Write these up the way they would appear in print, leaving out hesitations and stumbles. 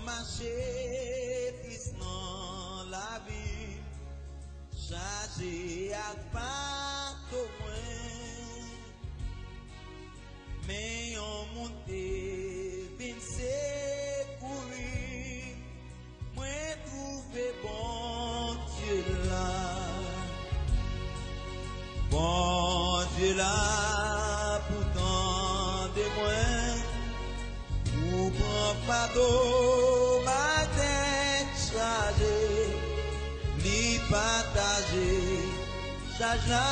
marcher triste dans la vie, chargé à pas au moins, mais on monté vin secourir, moi trouvé bon Dieu là, bon Dieu là, pourtant de moi. Pas d'eau, ma tête chargée, li partagée, charge la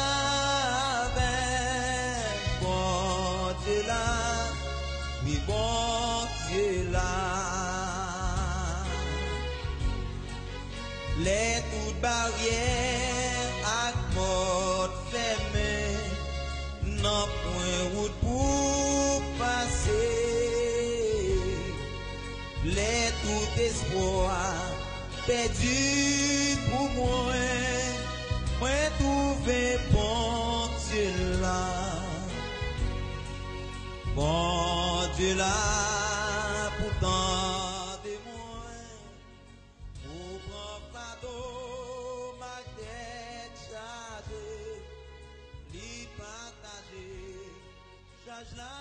avec bon Dieu là, oui bon Dieu là. Les toutes barrières à porte fermée, non point route pour passer. Les tout espoir perdu pour moi, moi trouvé bon Dieu là, bon Dieu là, pourtant de moi, pour prendre pardon, ma tête chargée, li partager, charge là.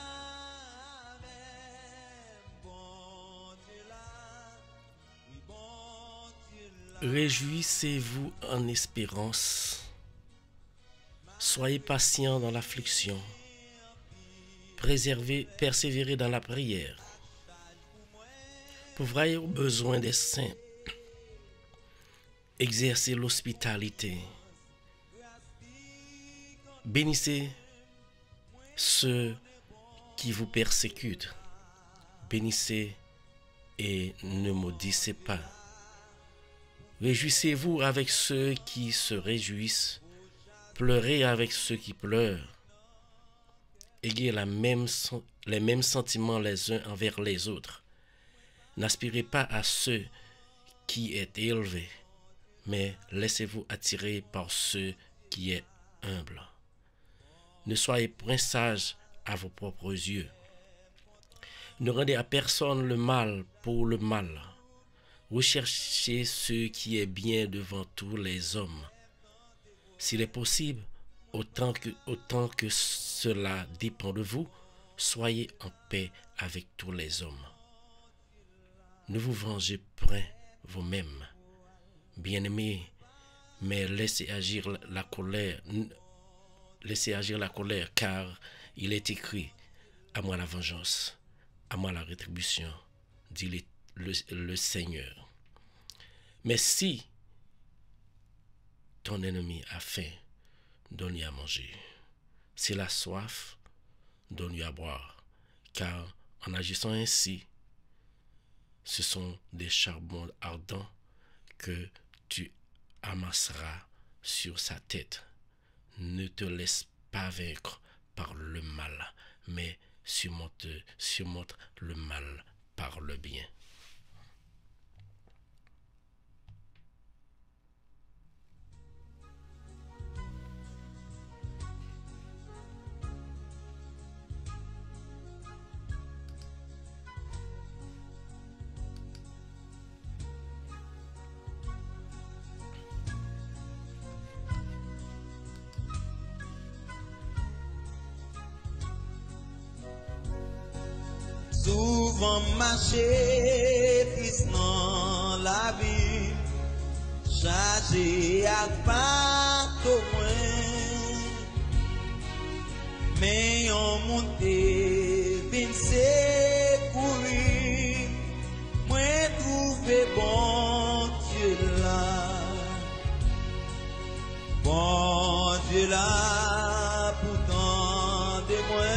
Réjouissez-vous en espérance. Soyez patients dans l'affliction. Persévérez dans la prière. Pourvoyez aux besoins des saints. Exercez l'hospitalité. Bénissez ceux qui vous persécutent. Bénissez et ne maudissez pas. Réjouissez-vous avec ceux qui se réjouissent, pleurez avec ceux qui pleurent. Ayez les mêmes sentiments les uns envers les autres. N'aspirez pas à ceux qui est élevé, mais laissez-vous attirer par ceux qui est humble. Ne soyez point sages à vos propres yeux. Ne rendez à personne le mal pour le mal. Recherchez ce qui est bien devant tous les hommes. S'il est possible, autant que cela dépend de vous, soyez en paix avec tous les hommes. Ne vous vengez point vous-même, bien-aimés, mais laissez agir la colère, car il est écrit, à moi la vengeance, à moi la rétribution, dit le Seigneur. Mais si ton ennemi a faim, donne-lui à manger. S'il a soif, donne-lui à boire. Car en agissant ainsi, ce sont des charbons ardents que tu amasseras sur sa tête. Ne te laisse pas vaincre par le mal, mais surmonte le mal par le bien. Souvent marcher triste dans la vie, chargé à pas au moins, mais on monté vin secourir, moi trouvé bon Dieu là, bon Dieu là, pourtant de moi.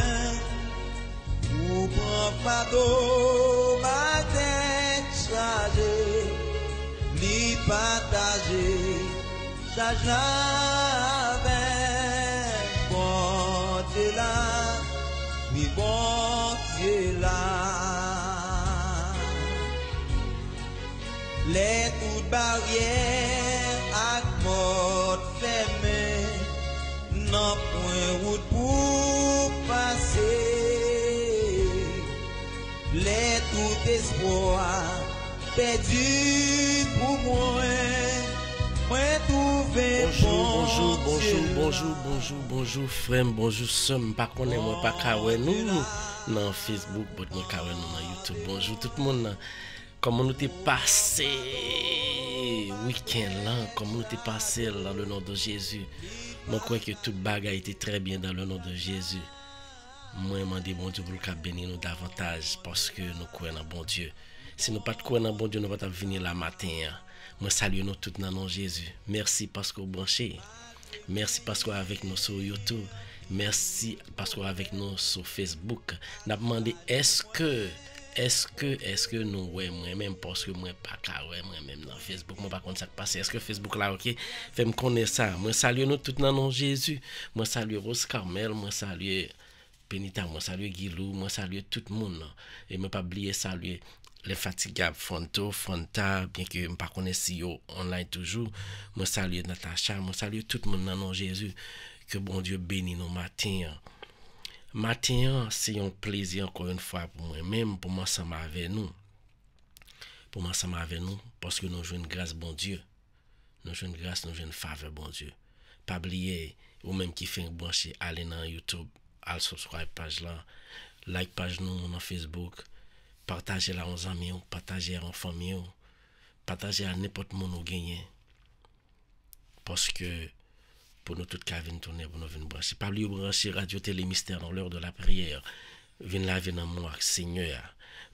Pas d'eau, ma tête chargée, li partagée, charge la avec bon Dieu là, oui bon Dieu là. Les toutes barrières à porte fermée, non point route pour passer. Les tout espoir perdu pour moi. Moi trouvé Bonjour, frère, bonjour, soeur. Pas connaître moi, pas kawe nous dans Facebook, but moi kawe nous dans YouTube. Bonjour tout le monde. Comment nous t'es passé week-end là? Comment nous t'es passé dans le nom de Jésus? Moi crois que toute bagaille était très bien dans le nom de Jésus. Moi demande bon Dieu pour le bénir nous davantage parce que nous croyons dans bon Dieu. Si nous pas croyons dans bon Dieu, nous pas venir la matin. Moi salue nous tous dans le nom de Jésus. Merci parce que vous branchez. Merci parce que vous avec nous sur YouTube. Merci parce que vous avec nous sur Facebook. N'a demandé est-ce que nous ouais moi-même parce que moi pas ouais moi-même dans Facebook moi pas contre ça passer est-ce que Facebook là OK fait me connaître ça moi salue nous tout dans nom Jésus moi salue Rose Carmel moi salue Penita moi salue Guilou moi salue tout le monde et moi pas oublier saluer les fatigables Fronta bien que me pas connaître si yo online toujours moi salue Natacha moi salue tout le monde dans nom Jésus que bon Dieu bénisse nos matins. Matin, c'est un plaisir encore une fois pour moi-même, pour moi ensemble avec nous. Pour moi ensemble avec nous, parce que nous jouons une grâce, bon Dieu. Nous jouons une grâce, nous jouons une faveur, bon Dieu. Pas oublier, ou même qui fait un branché, aller dans YouTube, aller subscribe page là, like page nous dans Facebook, partager la aux amis, partager en famille, partager à n'importe où nous gagnons. Parce que pour nous toutes cas venir tourner pour nous venir brancher pas lui brancher radio télé mystère dans l'heure de la prière venir laver dans moi Seigneur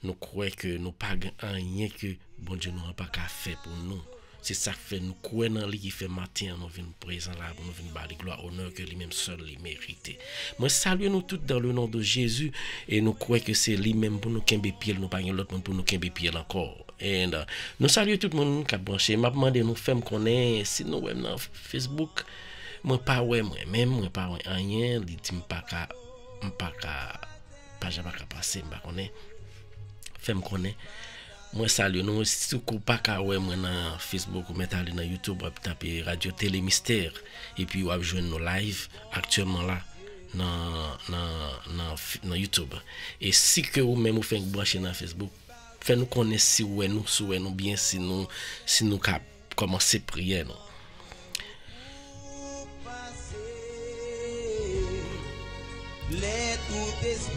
nous croyons que nous pas rien que bon Dieu nous a pas qu'à faire pour nous c'est ça fait nous croyons dans lui qui fait matin nous venir présent là pour nous venir bâler gloire honneur que lui même seul les mérité moi salue nous toutes dans le nom de Jésus et nous croyons que c'est lui même pour nous kembe pied nous pas l'autre monde pour nous kembe pied encore et nous saluons tout le monde qui a branché m'a demandé nous faire connaître si nous même dans Facebook moi pas ouais moi-même moi pas ouais rien dit pas passer pas connaît fait me connaît moi salue nous si vous pas ouais moi dans Facebook ou mettre dans YouTube taper radio télé mystère et puis vous joindre nos live actuellement là dans YouTube et si que vous même vous faites brancher dans Facebook fait nous connaître si ouais nous bien si nous cap commencer prier non.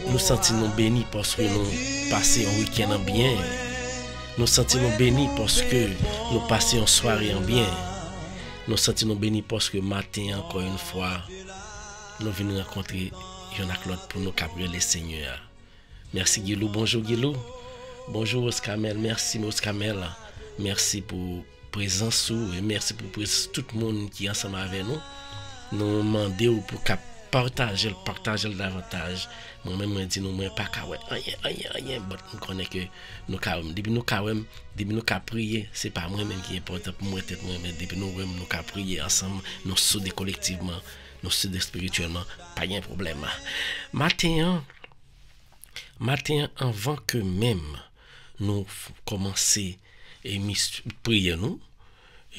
Nous sentons bénis parce que nous passons un week-end en bien. Nous sentons bénis parce que nous passons une soirée en bien. Nous sentons bénis parce que matin, encore une fois, nous venons rencontrer Claude pour nous capter les seigneurs. Merci Guilou. Bonjour Guilou. Bonjour Oskamel. Merci Oskamel. Merci pour présence et merci pour tout le monde qui est ensemble avec nous. Nous demandons pour partager davantage moi-même moi dit nous moi pas ka rien but nous connaît que nous ka depuis nous ka prier c'est pas moi même qui est important pour moi tête moi mais depuis nous ka prier ensemble nous souder collectivement nous souder spirituellement pas de problème matin avant que même nous commencer et prier nous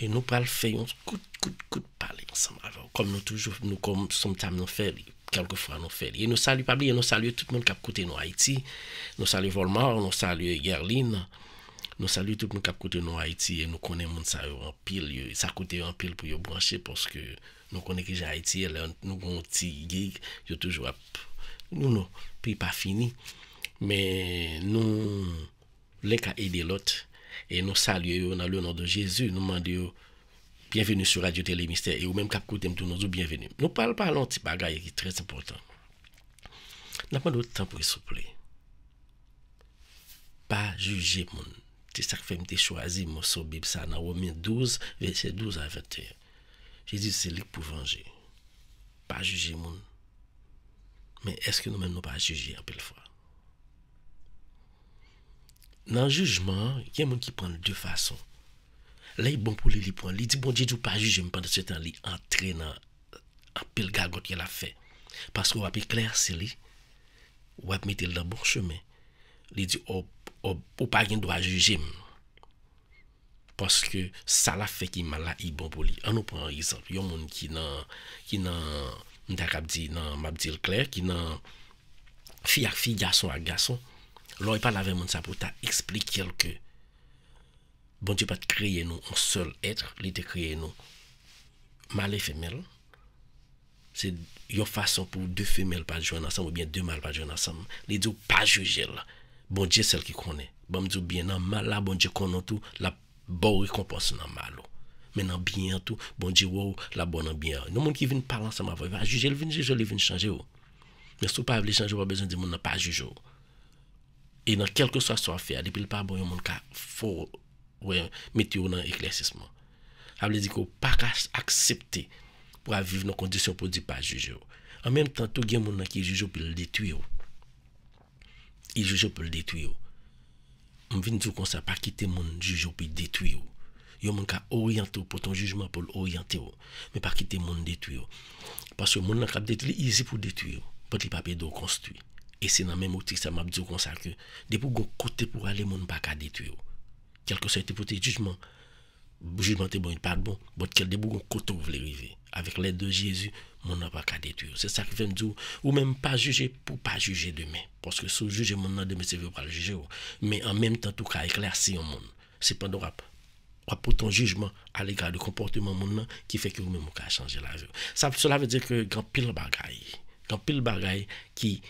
et nous pas le faire un coup de parler ensemble comme nous toujours nous comme sometimes nous fait quelquefois nous fait et nous saluons pas bien nous saluons tout le monde qui a écouté nous Haïti nous saluons Volmar nous saluons Gerline nous saluons tout le monde qui a écouté nous Haïti et nous connaissons monde ça en pile ça coûte en pile pour y brancher parce que nous connaissons que Haïti nous avons petit gig yo toujours nous puis pas fini mais nous les cas aider l'autre et nous saluons dans le nom de Jésus nous demandons bienvenue sur Radio Télé Mystère et ou même cap côté nous nous bienvenue. Nous parlons petit bagaille qui est très important. N'a pas d'autre temps pour s'il vous plaît. Pas juger mon. C'est ça que fait me choisi mon sur Bible ça dans Romains 12 verset 12 à 21. Jésus c'est lui pour venger. Pas juger mon. Mais est-ce que nous même nous pas juger en pile fois? Dans le jugement, il y a des gens qui prennent deux façons. Là, il est bon pour lui prendre. Il dit, bon Dieu, pas juger pendant ce temps, il entre dans un pile gagote qu'il a fait. Parce qu'on va éclaircir lui, on va mettre dans le bon chemin. Il dit, ou pas qu'il doit juger. Parce que ça l'a fait qu'il m'a là, il est bon pour lui. On nous prend un exemple. Il y a un monde qui m'a dit clair, qui n'a fille à fille, garçon à garçon. Là, il parle avec monde ça pour t'expliquer que Bon Dieu pas créé nous un seul être, il a créé nous mâle et femelle. C'est une façon pour deux femelles pas jouer ensemble ou bien deux mâles pas jouer ensemble. Les deux pas juger là. Bon Dieu celle qui connaît. Bon Dieu bien dans mal là, bon Dieu connaît tout, la bonne récompense dans mal. Mais dans bien tout, bon Dieu wow, la bonne bien. Nous monde qui viennent parler ensemble, va juger, il vient juger, il vient changer. Mais si vous pas voulez changer, pas besoin de monde pas juger. Et dans quel que soit fait, depuis le pas bon, monde ka faut mettre dans éclaircissement. Ça veut dire qu'on pas accepter pour vivre dans conditions pour dire pas juger. En même temps, tout gen monde qui juge pour le détruire. Il juge pour le détruire. On vient dire comme ça pas quitter monde juge pour détruire. Yo monde ka orienter pour ton jugement pour l'orienter, mais pas quitter monde détruire. Parce que monde ka détruire easy pour détruire, pas li papier de construire. Et c'est dans même outil ça m'a dit comme ça que depuis gon côté pour aller monde pas ka détruire. Quel que soit pour tes jugements, jugement est bon, il pas bon, mais quel des gon côté vous voulez arriver avec l'aide de Jésus, monde n'a pas ka détruire. C'est ça qui fait me dire ou même pas juger pour pas juger demain parce que si juger monde demain c'est pour pas le juger, mais en même temps tout ka éclaircir un monde. C'est pas de pour ton jugement à l'égard du comportement monde qui fait que vous même vous changer la vie. Ça cela veut dire que grand pile bagaille qui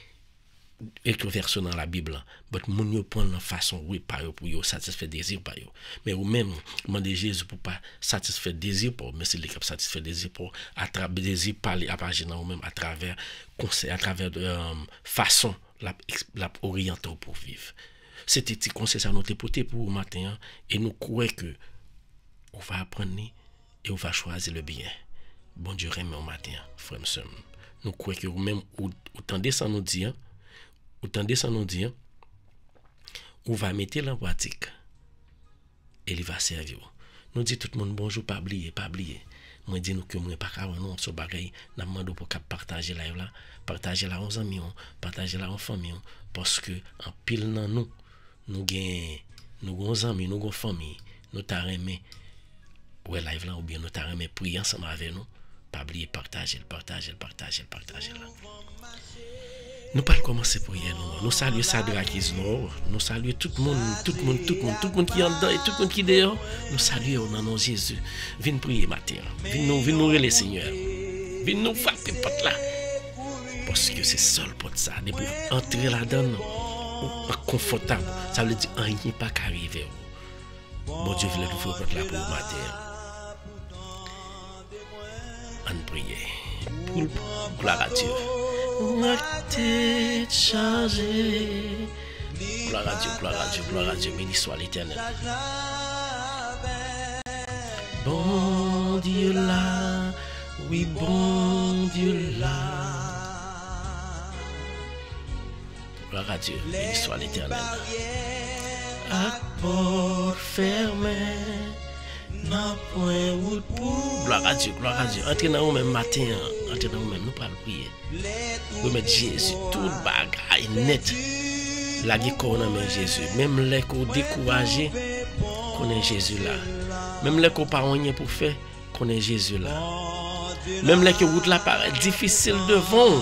est versé dans la Bible, mais moun yo prend la façon oui pas pour yo satisfaire désir pas yo. Mais ou même demander Jésus pour pas satisfaire désir pour mais c'est le cap satisfaire désir pour à travers désir parler à partir ou même à travers conseil à travers façon la orienter pour vivre. C'était petit conseil ça nous porté pour matin et nous croyons que on va apprendre et on va choisir le bien. Bon Dieu remet au matin, frère monsieur. Nous croyons que même autant ça nous dit, on va mettre en pratique et il va servir. Nous dit tout le monde bonjour, pas oublier. Moi dis nous que moi pas capable non so bagay, n'a demandé pour partager live là, partager là aux amis, partager là en famille parce que en pile dans nous gain nous amis, nous famille, nous t'a remet ouais live là ou bien nous t'a remet prier ensemble avec nous, pas oublier partager là. Nous pas commencer pour hier nous saluer Sadra Kizno, nous saluer tout le monde qui est en dedans et tout le monde qui est dehors, nous saluer au nom de Jésus. Viens prier matin, viens nous relayer Seigneur. Viens nous frapper porte là. Parce que c'est seul porte ça, de pour entrer là-dedans pas confortable, ça veut dire rien pas qu'arriver. Bon Dieu voulait nous faire porte là pour matin. On prie pour la radio. Ma tête chargée. Gloire à Dieu, béni soit l'Éternel. Bon Dieu là, oui, bon Dieu là. Gloire à Dieu, béni soit l'Éternel. À porte fermée, n'a point route pour. Gloire à Dieu. Entrez dans nous même matin, entrez dans nous même, nous parlons prier. Nous mettons Jésus, tout le bagage net. La guerre qu'on a met Jésus. Même les qu'on découragé, qu'on est Jésus là. Même les qu'on pas rien pour faire, qu'on est Jésus là. Même les que route là paraît difficile devant.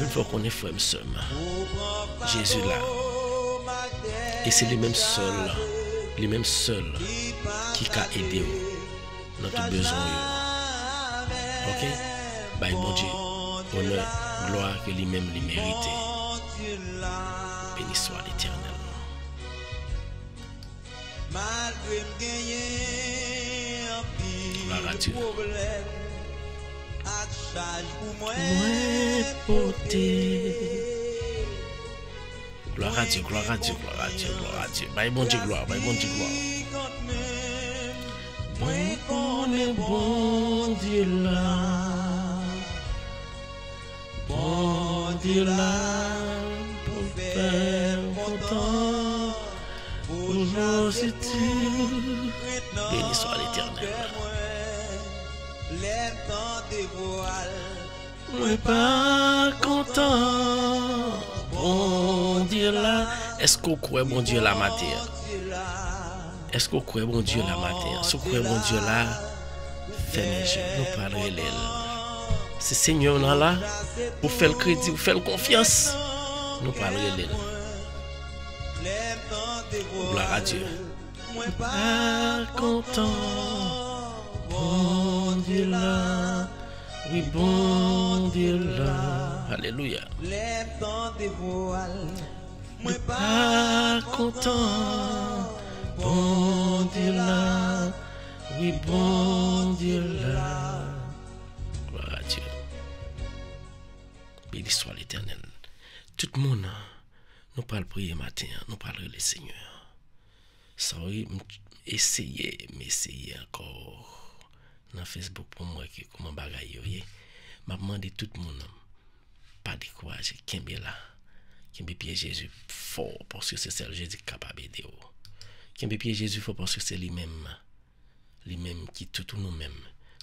Il faut qu'on est frère seulement. Jésus là. Et c'est les mêmes seuls qui a aidé notre besoin. Ok? Bye bon Dieu. Honneur, gloire que lui-même lui mérite. Béni soit l'Éternel. Gloire à Dieu. Gloire à Dieu. Bye bon Dieu gloire. Bon Dieu là. Bon Dieu là, pour faire content, pour nous c'est tout. Béni soit l'Éternel. On n'est pas content. Bon Dieu là. Est-ce qu'on croit bon Dieu la matière? Est-ce qu'on croit bon Dieu la matière? Si on croit bon Dieu là, fais mes yeux, nous parlons l'elle. C'est Seigneur là, vous faites le crédit, vous faites la confiance. Nous parlons l'elle. Gloire à Dieu. moi pas content. Bon Dieu là, oui, bon Dieu là. Alléluia. les temps des voiles, moi Pas content. Bon Dieu là, oui, bon Dieu là. Gloire à Dieu. Béni soit l'Éternel. Tout le monde, nous parlons prier matin, nous parlons le Seigneur. Ça oui, m'essayer encore dans Facebook pour moi que comment bagaille yo. M'a demandé tout le monde pas décourager, kembe là. Kembe pied Jésus fort parce que c'est celle Jésus capable d'aider. Kembe pied Jésus fort parce que c'est lui-même qui tout nous-mêmes.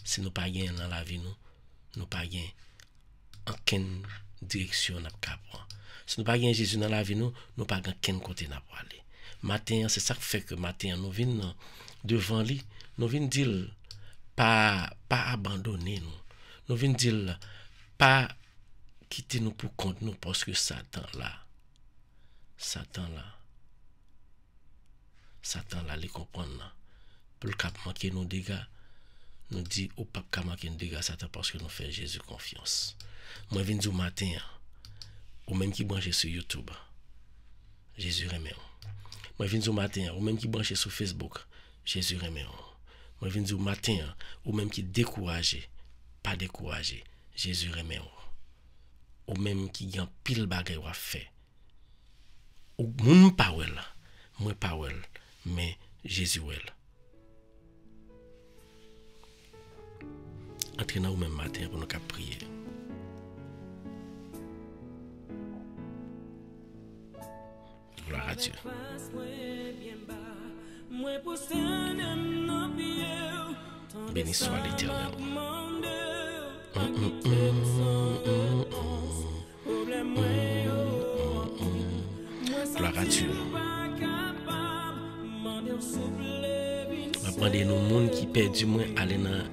Si nous pas gain dans la vie nous pas gain aucune direction n'a pas prendre. Si nous pas gain Jésus dans la vie nous pas gain aucun côté n'a pas aller. Matin c'est ça qui fait que matin nous venons devant lui, nous venons dire pas abandonner nous. Nous venons dire pas quitter nous pour compte nous parce que Satan les comprendre pour le cap manquer nos dégâts nous dit au pas cap manquer nos dégâts Satan parce que nous fait Jésus confiance. Moi viens du matin ou même qui branché sur YouTube Jésus remet. Moi viens du matin ou même qui branché sur Facebook Jésus remet. Moi viens du matin ou même qui découragé pas découragé Jésus remet. Ou même qui gagne pile bagay wa fait. Ou moun pa wel, moi pa wel, mais Jésus wel. Entre nous même matin pour nous prier. Gloire à Dieu. Béni soit l'Éternel. Gloire à Dieu. Maintenant, nous monde qui perdu moins aller dans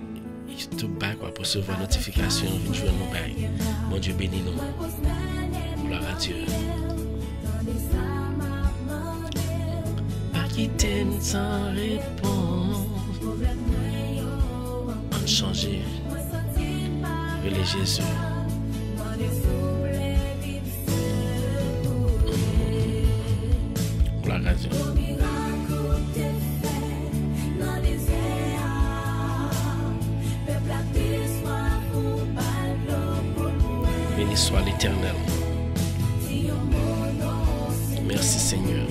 YouTube pour recevoir notification, venir jouer nos bails. Mon Dieu bénis nous. Gloire à Dieu. Pas quitter sans réponse. On changer. Relais Jésus. Gloire à Dieu. Béni soit l'Éternel. Merci Seigneur.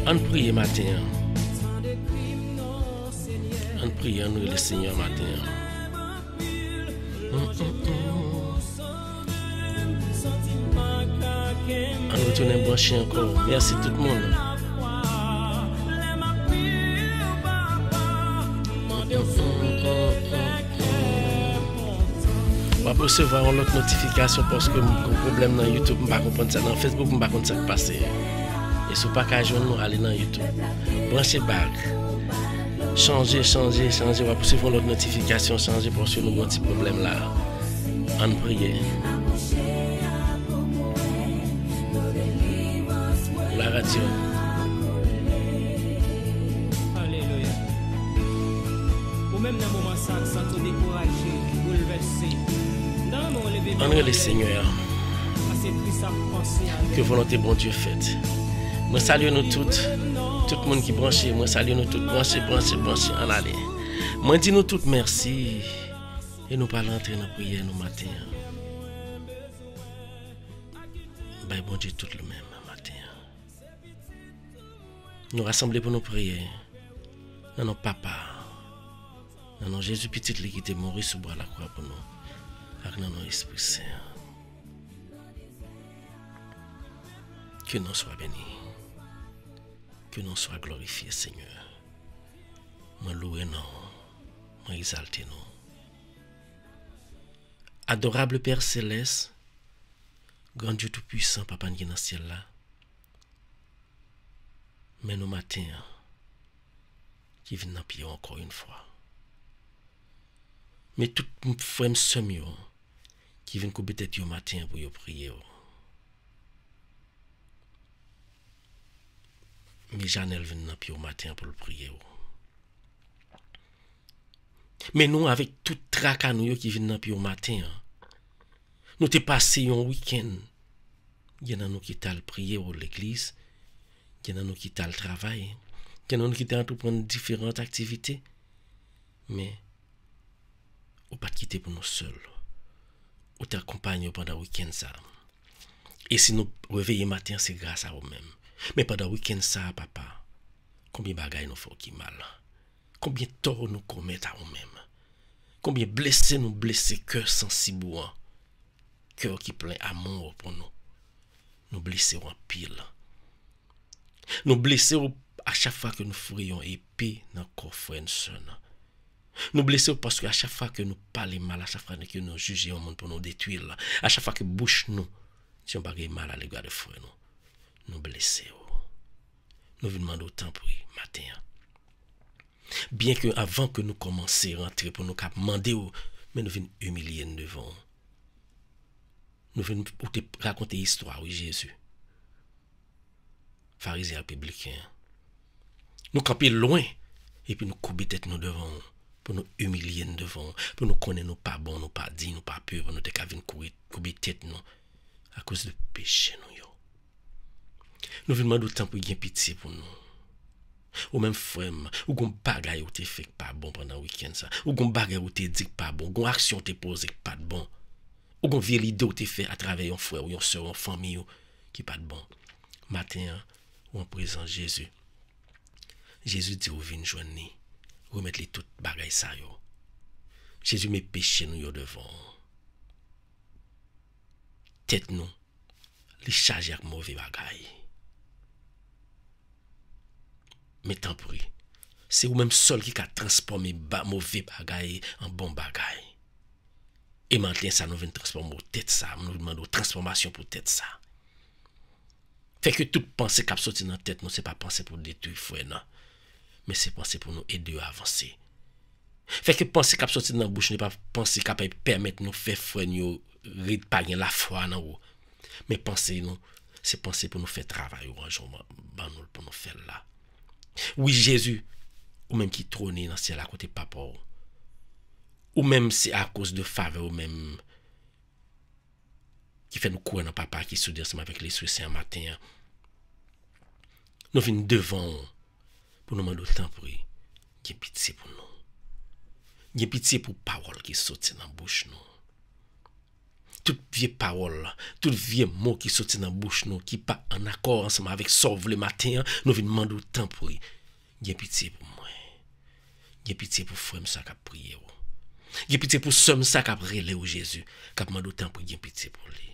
On prie matin. On prie nous le Seigneur matin. On retourne brancher encore. Merci tout le monde. On va recevoir l'autre notification parce que mon problème dans YouTube, je ne comprends pas ça. Dans Facebook, je ne comprends pas ça qui passe. Et si vous ne pouvez pas nous aller dans YouTube, branchez back. Changer. On va recevoir l'autre notification, changer parce que nous avons un petit problème là. On prie. La radio. Alléluia. Ou même dans le moment ça, sans te décourager, bouleverser. On est le Seigneur. Que volonté bon Dieu faite. Moi salue nous toutes. Tout le monde qui branché. Moi salue nous toutes. Branché. En aller. Moi dis nous toutes merci. Et nous parlons entrer dans la prière nous matin. Ben bon Dieu tout le même matin. Nous rassembler pour nous prier. Dans nos papas. Dans nos Jésus petit qui était mort sous bois la croix pour nous. Avec notre Esprit Saint. Que nous soyons bénis. Que nous soyons glorifiés, Seigneur. Moi louer nous. Moi exalter nous. Adorable Père Céleste, grand Dieu Tout-Puissant, Papa qui est dans le ciel là. Mais nos matins, qui viennent dans le pied encore une fois. Mais tout frère sœur qui viennent couper tête au matin pour prier. Mais Janelle vient dans pied au matin pour le prier. Mais nous, avec tout tracas qui viennent dans pied au matin, nous t'es passé un week-end. Il y en a nous qui t'allent prier à l'église. Il y en a nous qui t'allent travailler. Il y en a nous qui t'allent entreprendre différentes activités. Mais, on pas quitter pour nous seuls. On t'accompagne pendant le week-end ça. Et si nous réveillons matin, c'est grâce à vous-même. Mais pendant le week-end ça, papa, combien de bagailles nous font qui mal? Combien de torts nous commettons à nous-mêmes? Combien de blessés nous blessés, cœur sensible, cœur qui plein amour pour nous. Nous blessons en pile. Nous blessons à chaque fois que nous ferions épée dans le corps frère et sœur. Nous blessons parce qu'à chaque fois que nous parlons mal, à chaque fois que nous jugeons au monde pour nous détruire, à chaque fois que bouche nous, si on parle mal à l'égard de frère nous blessons. Nous vous demandons autant pour matin. Bien que avant que nous commencions à rentrer pour nous demander, mais nous venons humilier devant. Nous venons pour te raconter l'histoire de Jésus. Pharisien publicain. Nous camper loin et puis nous couper tête nous devant. Pour nous humilier devant. Pour nous connaître nous pas bon, nous pas dit, nous pas pur. Pour nous te venir couper tête nous. À cause de péché nous. Nous venons demander autant pour gagner pitié pour nous. Ou même frère, ou gon bagay ou te fait pas bon pendant le week-end ça. Ou gon bagay ou te dit pas bon. Gon action te posé pas de bon. Ou gon vieille idée ou te fait à travers un frère ou une soeur, une famille qui pas de bon. Matin, ou en présence Jésus. Jésus dit ou vin joindre ni. Remettre les toutes bagay ça yo. Jésus met péché nous yo devant. Tête nous, les charger avec mauvais bagay. Mais tant pis, c'est vous-même seul qui a transformé mauvais bagay en bon bagay. Et maintenant, ça nous vient transformer au tête ça. Nous demandons transformation pour tête ça. Fait que toute pensée qui a sorti dans la tête, nous, c'est pas penser pour détruire frère, non. Mais c'est penser pour nous aider à avancer. Fait que penser qui a sorti dans la bouche, n'est pas penser qui peut permettre nous faire frère, nous, réparer la foi, non. Mais penser, nous, c'est penser pour nous faire travailler, pour nous faire là. Oui, Jésus, ou même qui trône dans le ciel à côté de papa, ou même c'est à cause de faveur, ou même qui fait nous courir dans papa qui soudait ensemble avec les Suisses un matin. Nous venons devant pour nous demander autant pour lui. Il y a pitié pour nous. Il y a pitié pour parole qui saute dans la bouche nous. Toute vieille parole, tout vieux mot qui sortit dans la bouche nous, qui pas en accord ensemble avec sauve le matin, nous venons demander autant pour lui. Il y a pitié pour moi. Il y a pitié pour frère ça qui a prié. Il y a pitié pour somme ça qui a relé au Jésus, qui a demandé autant pour lui, pitié pour lui.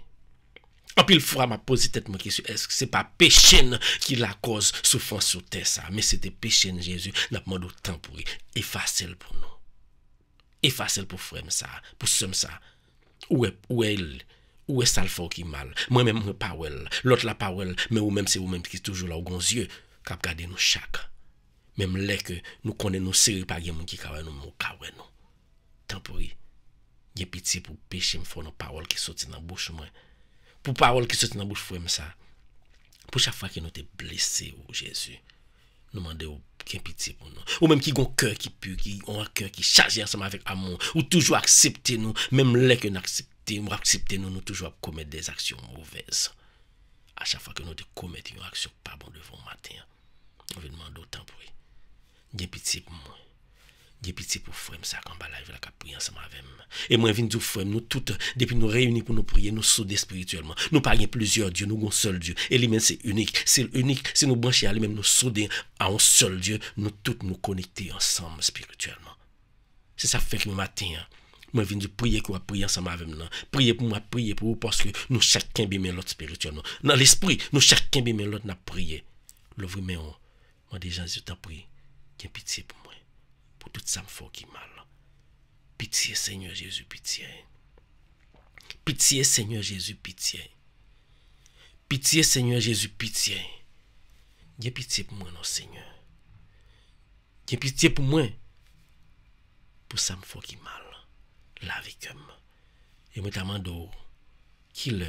En pile fois m'a posé tête ma question, est-ce que c'est pas péché qui la cause souffrance sur terre ça, mais c'était péché de Jésus, n'a demandé autant pour lui, effacer pour nous. Effacer pour frère ça, pour somme ça. Où est ça le fort qui mal? Moi-même, je ne pas well. L'autre la pas well, mais ou-même c'est ou-même qui est toujours là au grand yeux, qui a gardé nous chaque. Même là que nous connaissons nos séries par gens qui kawè nous, nous. Tant pour y. Il y a pitié pour péché, me faut nos paroles qui sortent dans la bouche, moi. Pour paroles qui sortent dans la bouche, frère, ça. Pour chaque fois que nous t'es blessé, oh Jésus, nous demandons qu'il y ait pitié pour nous. Ou même qui ont un cœur qui pue, qui ont un cœur qui chargé ensemble avec amour, ou toujours accepter nous, même là que nous accepter nous, nous toujours commettre des actions mauvaises. À chaque fois que nous commettons une action pas bonne devant le matin, on veut demander autant pour lui. Il y a pitié pour moi. Il y a pitié pour frère, ça, quand la vie, la prier ensemble avec moi. Et moi, je viens de dire, frère, nous toutes, depuis nous réunis pour nous prier, nous souder spirituellement. Nous parlons plusieurs dieux, nous avons un seul Dieu. Et lui-même, c'est unique. C'est unique. Si nous branchons à lui-même, nous souder à un seul Dieu, nous toutes nous connecter ensemble spirituellement. C'est ça fait que le matin, moi, je viens de prier qu'on va prier ensemble avec moi. Prier pour moi, prier pour vous, parce que nous, chacun, bien l'autre spirituellement. Dans l'esprit, nous, chacun, bien l'autre, n'a prié. Le vrai, mais moi, déjà, je t'en prie, qu'il y ait pitié pour moi. Pour tout ça me faut qui mal. Pitié Seigneur Jésus, pitié. Pitié Seigneur Jésus, pitié. Pitié Seigneur Jésus, pitié. Il y a pitié pour moi, non Seigneur. Il y a pitié pour moi. Pour ça me faut qui mal. La vie comme. Et moi t'amando qui le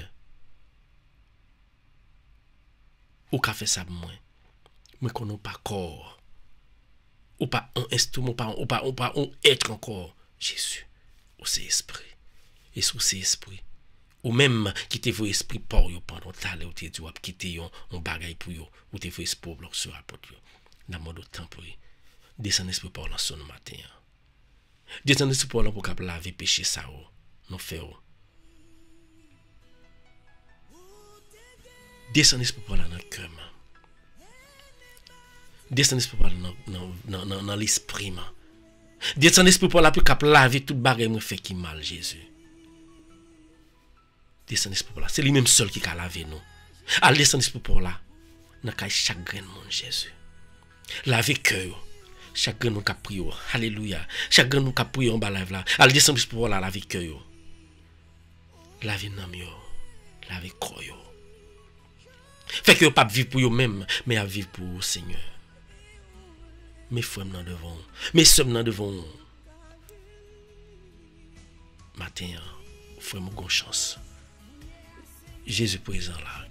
ou qu'a fait ça moi. Moi qu'on pas corps. Ou pas un instrument, ou pas un être encore. Jésus, ou c'est esprit. Et sous c'est esprit. Ou même qui te voit esprit pour yo pendant t'aller ou te dit ou quitter yon on bagaille pour yo ou te voit esprit bloc sur apôtre yo. Dans mode temps pour descend esprit pour la son matin. Descend esprit pour la pour cap laver péché ça ou non faire. Descend esprit pour la dans cœur. Descend esprit pour la dans l'esprit. Descend esprit pour la pour cap laver toute bagaille me fait qui mal Jésus. Descend esprit pour là. C'est lui-même seul qui a lavé nous. Al descend esprit pour là. Dans chaque grain monde Jésus. Laver cœur. Chaque grain nous qu'a prié. Alléluia. Chaque grain nous qu'a prié en bas live là. Al descend esprit pour là laver cœur. Laver nam yo. Laver corps yo. Fait que pas vivre pour eux même, mais à vivre pour le Seigneur. Mes frères nan devant. Mes sœurs nan devant. Matin, frère mon gon chance. Jésus présent là.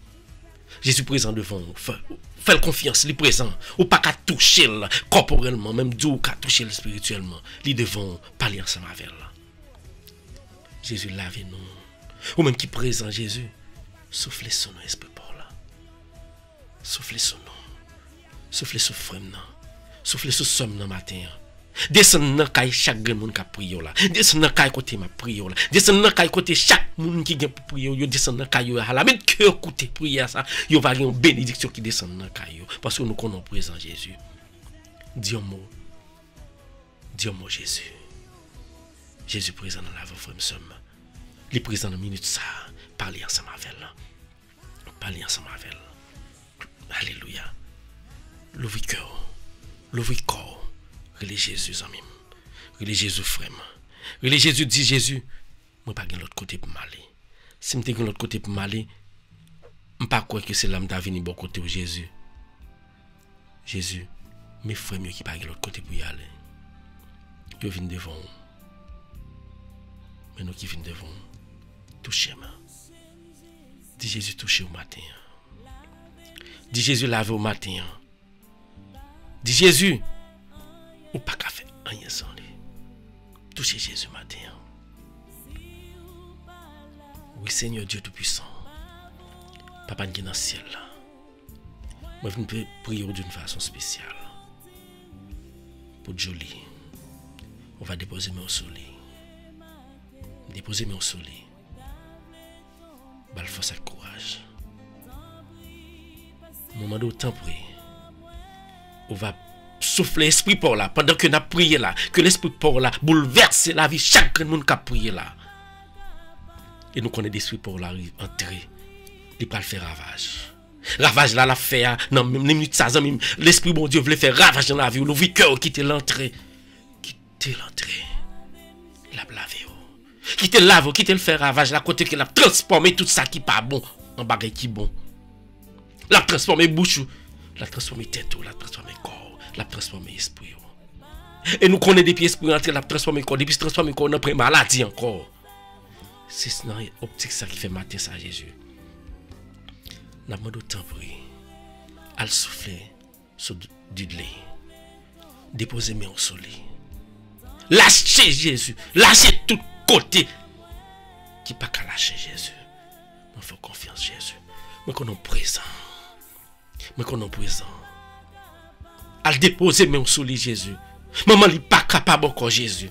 Jésus présent devant nous. Fais confiance, il est présent. Ou pas qu'à toucher corporellement, même d'où qu'à toucher spirituellement. Il est devant, parler ensemble avec là. Jésus lave nous. Ou même qui présent Jésus, soufflez son esprit pour là. Soufflez son nom. Soufflez sur frère nan. Soufflez sur somme nan matin. Descend dans kay chaque monde qui a prié là. Descend dans kay côté ma prié là. Descend dans kay côté chaque monde qui a prié yo descend dans kay yo la mettre cœur côté prière ça. Yo va une bénédiction qui descend dans kay yo parce que nous connaissons présent Jésus. Dis un mot. Dis un mot Jésus. Jésus présent dans la frère somme. Il est présent dans minute ça. Parler ensemble avec là. Parler ensemble avec là. Alléluia. L'ouvre cœur. L'ouvre corps. Relais Jésus ami. Relais Jésus frère. Relais Jésus dit Jésus, moi pas l'autre côté pour m'aller. Si me l'autre côté pour m'aller, je pas croire que c'est là m'ta venir bon côté de Jésus. Jésus, mes frères mieux qui pas l'autre côté pour y aller. Yo viennent devant. Mais nous qui viennent devant, touchez-moi. Dis Jésus touchez au matin. Dis Jésus laver au matin. Dis Jésus ou pas qu'à faire rien sans lui. Touchez Jésus matin. Oui, Seigneur Dieu Tout-Puissant. Papa qui est dans le ciel là. Moi, je vais prier d'une façon spéciale. Pour Jolie. On va déposer mes soleil. Déposer mes soleil. Bal force et courage. Moment de temps pour on va souffler l'esprit pour là pendant que nous prié là que l'esprit pour là bouleverse la vie chaque monde qui a prié là et nous connaissons l'esprit pour là entrer il va faire ravage là la fait dans minute ça l'esprit bon Dieu voulait faire ravage dans la vie le cœur quitter l'entrée la laver quitter le faire ravage la côté que l'a transformer tout ça qui pas bon en bagaille qui bon la transformer bouche la transformer tête la transformer corps la transformer esprit. Et nous connaissons des pieds esprit entrer la transformer corps depuis transformer corps on prend maladie encore. C'est dans optique ça qui fait matin ça Jésus. N'a pas de temps pour al souffler sur du lait. Déposer mes au soleil. Lâchez Jésus, lâchez tout côté qui pas qu'à lâcher Jésus. On fait confiance Jésus. Mais qu'on est présent. Al déposer mes soleil Jésus. Maman li pas capable encore Jésus.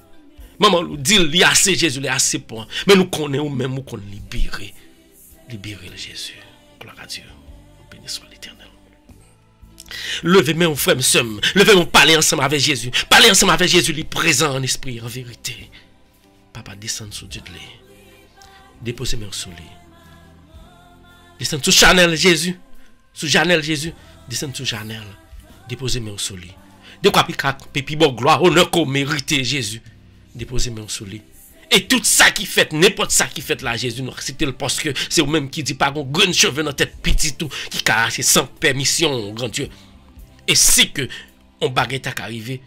Maman lui dit li assez Jésus, li assez point. Mais nous connaissons même nous connaissons libérer le Jésus. Gloire à Dieu. Béni soit l'Éternel. Levez mes frères et sœurs, levez mon parler ensemble avec Jésus. Parler ensemble avec Jésus, il est présent en esprit, en vérité. Papa descend sur Dieu de lait. Déposez mes soleil. Descend sur Chanel Jésus. Sous Janel Jésus, descend sur Janel. Déposez mes soleil. De quoi pipi bon gloire, honneur qu'on mérite Jésus. Déposez mes soleil. Et tout ça qui fait, n'importe ça qui fait là Jésus, c'était parce que c'est vous-même qui dit pas qu'on grand cheveux dans tête petit tout, qui cache sans permission, grand Dieu. Et si que on baguette à arriver,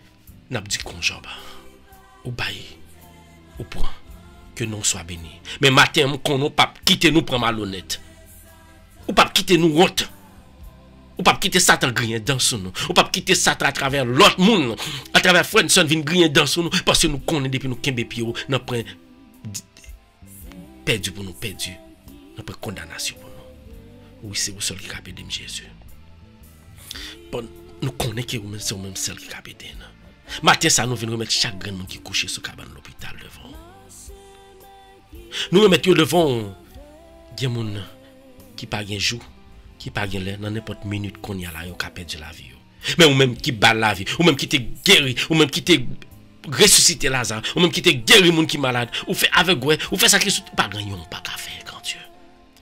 n'a dit qu'on job. Ou baille, ou point. Que nous soit béni. Mais matin, qu'on ne pas quitter nous pour malhonnête. Ou pas quitter nous honte. Ou pas quitter Satan griller dans nous. Ou pas quitter Satan à travers l'autre monde. À travers Friendson vient griller dans nous. Parce que nous connaissons depuis nous kembe pied. Nous prenons perdu pour nous, perdu. Nous prenons condamnation pour nous. Oui, c'est vous seul qui a aidé Jésus. Bon, nous connaissons que c'est vous-même seul qui a aidé. Matin, ça nous vient remettre chaque grand monde qui couche sur cabane de l'hôpital devant. Nous remettons devant des gens qui pas de jour, qui pas de l'air, dans n'importe minute qu'on y a là, ils ont perdu la vie. Mais ou même qui bat la vie, ou même qui te guéri, ou même qui te ressuscité Lazare, ou même qui te guéri moun qui malade, ou fait avec ouais, ou fait ça qui pas gagnon, pas qu'à faire quand Dieu.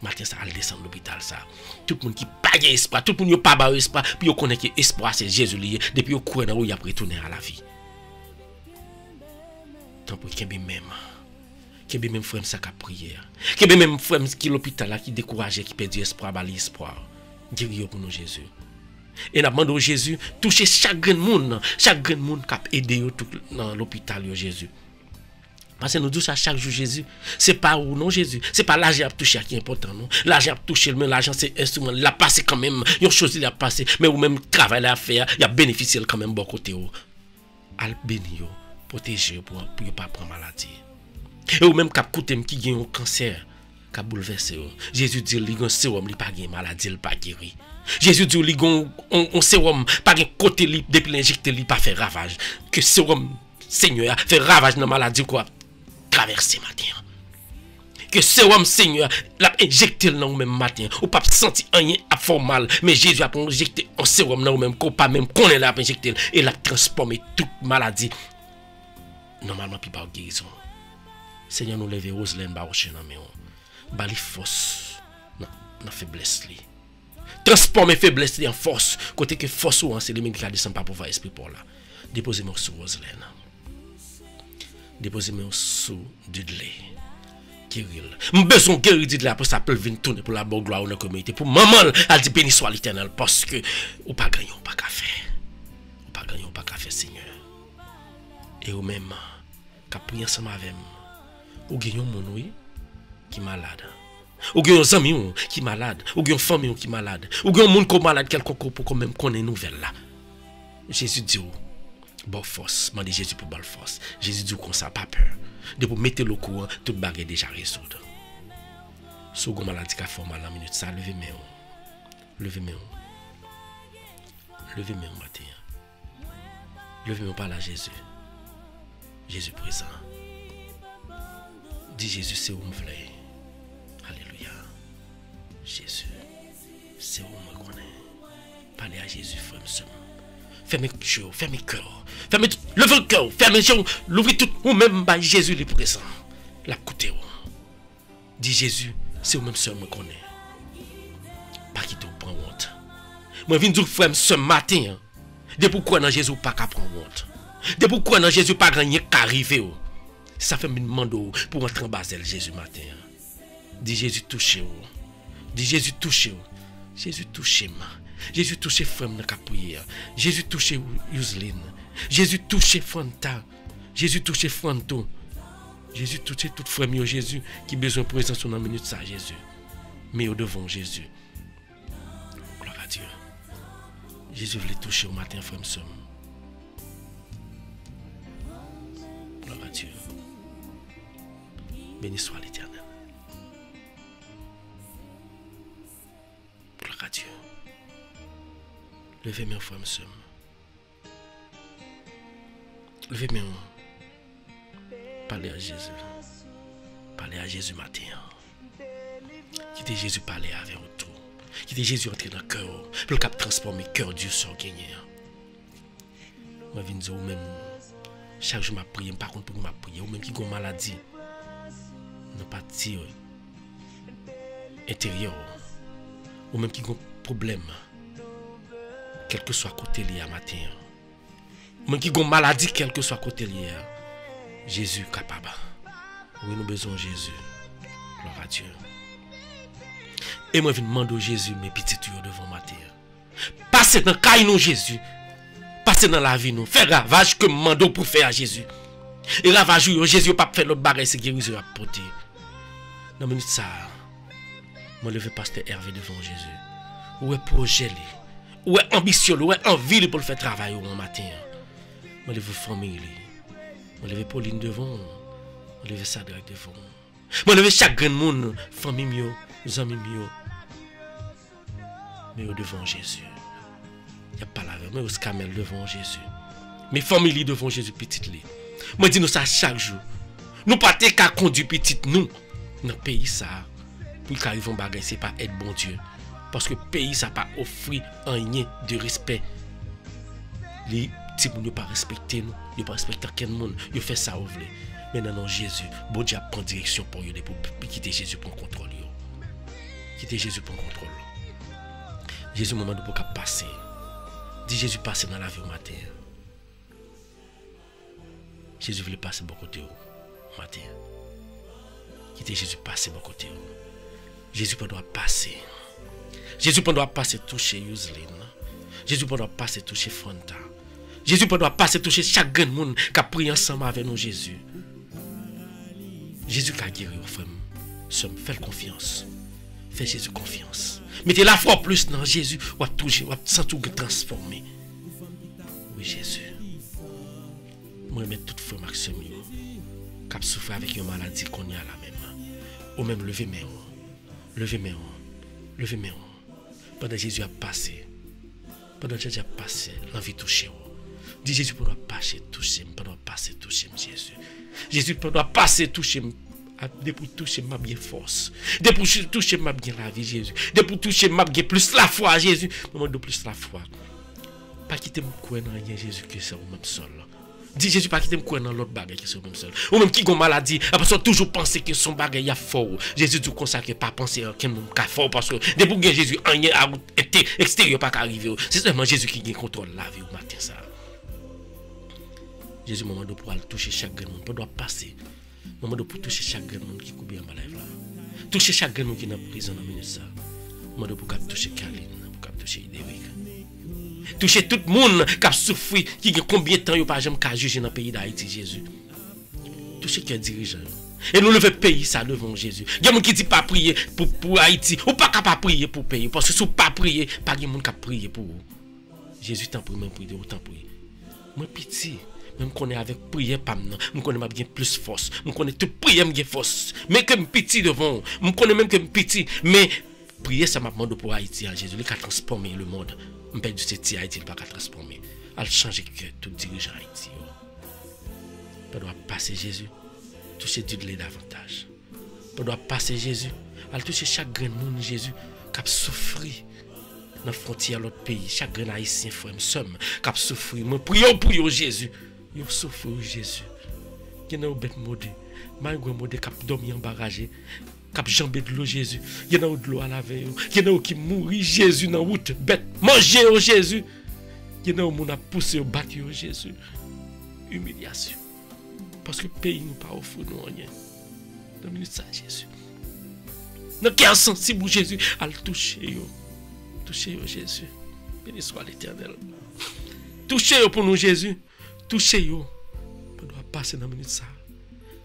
Matin ça aller descendre l'hôpital ça. Tout le monde qui pas espoir, tout le monde pas ba espoir, puis on connaît que espoir c'est Jésus lié depuis au courant dans où il a retourné à la vie. Tant pour qu'il même que même frère ça qui prière, que même frère qui l'hôpital là qui découragé, qui perd espoir, bali espoir. Guérir pour nous Jésus. Et nous demandons Jésus toucher chaque grand monde qui a aidé dans l'hôpital Jésus. Parce que nous disons ça chaque jour Jésus, c'est pas où non Jésus, c'est pas l'argent à toucher qui est important non. L'argent à toucher mais l'argent c'est instrument, il a passé quand même, une chose il a passé, mais ou même travail à faire, il a bénéficié quand même bon côté ou. Al bénir, protéger pour pas prendre maladie. Et ou même cap côté qui gagne un cancer, qui bouleversé. Jésus dit li gon sérum li pas gagne maladie, il pas guéri. Jésus dit li gon on sérum pas gagne côté li depuis l'injecter li pas faire ravage. Que sérum Seigneur fait ravage dans maladie quoi traverser matin. Que sérum Seigneur l'a injecté dans même matin ou pas senti rien à faire mal mais Jésus a injecté un sérum dans même qu'on pas même connaît l'a injecté et l'a transformé toute maladie normalement puis pas guérison. Seigneur nous lever Roselaine ba roche nan men bali force dans faiblesse li. Transformer faiblesse li en force côté que force ou c'est les mêmes qui descend pas pouvoir esprit pour là. Déposez-moi sur Roselaine. Déposez-moi sur Dudley. Guéril. M'ai besoin guérir Dudley après ça peut venir tourner pour la bonne gloire dans la communauté pour maman elle dit béni soit l'Éternel parce que ou pas gagner ou pas qu'à faire. Ou pas gagner ou pas qu'à faire Seigneur. Et ou même qu'a prier ensemble avec ou gagnons mon oui qui malade. Ou gagnons amis qui malade, ou gagnons famille qui malade. Ou gagnons monde qui malade quelque pour quand même connaître nouvelle là. Jésus dit bon force, m'a dit Jésus pour bonne force. Jésus dit comme ça pas peur. De pour mettre le courant, toute bagarre déjà résoudre. Si vous avez maladie qui a fait mal en minute, ça levez mes mains. Levez mes mains. Levez mes mains matin. Levez mes mains par là Jésus. Jésus présent. Dis Jésus, c'est où me voulez. Alléluia. Jésus, c'est où me connais. Parlez à Jésus, frère, fermez les yeux, fermez le cœur. Levez le cœur, fermez les yeux, l'ouvrez tout, ou même bah, Jésus est présent. La coûté. Dis Jésus, c'est où même seul me connaît. Pas qui te prend honte. Moi, je viens dire, frère, ce matin, de pourquoi dans Jésus pas qu'à prendre honte. De pourquoi dans Jésus pas gagner qu'à arriver. Ça fait me demander pour entrer en Basel Jésus matin. Dis Jésus touchez-vous. Dis Jésus touchez-vous. Jésus touchez-moi. Jésus touchez frère dans la prière. Jésus touchez Yuseline. Jésus touchez Fanta. Jésus touchez Franto. Jésus touchez toute frère Jésus qui a besoin de présence dans la minute ça Jésus. Mais au devant Jésus. Gloire à Dieu. Jésus voulait toucher au matin frère Somme. Gloire à Dieu. Béni soit l'Éternel. Gloire à Dieu. Levez mes frères, monsieur. Levez mes mains. Parlez à Jésus. Parlez à Jésus matin. Quittez Jésus parler avec vous tout. Quittez Jésus entrer dans le cœur. Pour le cap transformer le cœur Dieu sur gagner. Moi, je viens même. Chaque jour, je prie. Par contre, pour ma prière. Ou même qui a une maladie. Non pas dire. Intérieur. Ou même qui a un problème. Quel que soit côté lié à matin. Même qui a une maladie, quel que soit côté lié. Jésus capable. Oui, nous besoin de Jésus. Gloire à Dieu. Et moi, je demande à Jésus, mes petits tuyaux devant matin. Passez dans le caille nous, Jésus. Passez dans la vie, nous. Faites ravage que je demande pour faire à Jésus. Et ravage, Jésus n'a pas fait l'autre bagage, c'est guérison à porter. Dans minute ça, je levé pasteur Hervé devant Jésus. Où est projet, où est ambition, où est envie pour le faire travailler au matin. Je levé famille, je levé Pauline devant, je levé Sadrach devant. Je levé chaque grand monde, famille mio, amis mio. Mais devant Jésus. Il n'y a pas la mais au scamel devant Jésus. Mes familles devant Jésus petite li. Moi dis nous ça chaque jour. Nous pas qu'à conduire petite nous dans le pays ça. Pour qu'arrivons bagay c'est pas être bon Dieu. Parce que le pays ça pas offrir rien de respect. Les petits ne pas respecter nous, ne pas respecter quel monde, ils fait ça au vle. Maintenant non Jésus, bon Dieu prend direction pour eux pour quitter Jésus pour contrôle yo. Quitter Jésus pour contrôle. Jésus moment de pour passer. Dis Jésus passer dans la vie au matin. Jésus voulait passer bon côté au matin. Quitter Jésus passer bon côté. Jésus doit passer. Jésus doit passer toucher Yuslin. Jésus doit passer toucher Fronta. Jésus doit passer toucher chaque grand monde qui a prié ensemble avec nous Jésus. Jésus qui a guéri aux femmes. Fais confiance. Fais Jésus confiance. Mettez la foi plus dans Jésus. Ou à toucher, ou à sentir transformer. Oui Jésus. Moi je mets toute femme Maxime qui a souffert avec une maladie qu'on y a la même. Ou même lever mes mains. Lever mes mains. Lever mes mains. Pendant que Jésus a passé. Pendant que Jésus a passé, l'envie toucher. Dis Jésus pour nous passer toucher, pendant passer toucher Jésus. Jésus pour nous passer toucher. Depuis toucher ma bien force. Depuis toucher ma bien la vie Jésus. Depuis toucher ma bien plus la foi Jésus. Moment de plus la foi. Pas quitter mon coin dans rien Jésus que c'est au même sol. Dis Jésus pas quitter mon coin dans l'autre bagage qui c'est au même sol. Ou même qui gon maladie, après ça toujours penser que son bagage y fort. Jésus dit comme ça que pas penser que mon cas fort parce que depuis que Jésus rien à extérieur pas arriver. C'est seulement Jésus qui gagne contrôle la vie au matin ça. Jésus moment de pouvoir toucher chaque grand monde, doit passer. Moment de pour toucher chaque grand monde qui coubille en malade là. Toucher chaque grand monde qui est en prison dans minute ça. Moment de pour toucher Kaline, pour toucher Idéwick. Toucher tout le monde qui a souffert, qui a combien de temps il pas jamais qu'à juger dans le pays d'Haïti Jésus. Toucher qui est dirigeant. Et nous lever pays ça devant Jésus. Il y a des gens qui disent pas prier pour Haïti ou pas capable prier pour pays parce que si vous pas prier, pas de monde qui prier pour vous. Jésus t'en prie même prier autant prier. Moi pitié. Même qu'on est avec prière pas maintenant, me connais m'a bien plus force, me connais tout prière me force, mais que me petit devant, me connais même que me petit, mais prier ça m'a demandé pour Haïti à Jésus, il a transformé le monde. Me perd du cette Haïti il pas transformer, à changer que tout dirigeant Haïti. Pas doit passer Jésus, toucher du lait davantage. Pas doit passer Jésus, à toucher chaque grand monde Jésus qui a souffert dans la frontière de l'autre pays, chaque grand haïtien frère somme qui a souffert. Moi prions pour Jésus. Yo souffre Jésus. Il y a un bête modé. Malgré modé qui a dormi en barrage. Qui a jambé de l'eau Jésus. Il y a de l'eau à laver. Il y a qui mourit Jésus dans la route. Bête manger au Jésus. Il y a qui a poussé au battu au Jésus. Humiliation. Parce que le pays nous pas offre nous rien. Dans ça Jésus. Dans le cœur sensible Jésus. À le toucher yo. Toucher yo Jésus. Béni soit l'Éternel. Toucher yo pour nous Jésus. Toucher yo, on doit passer dans minute ça.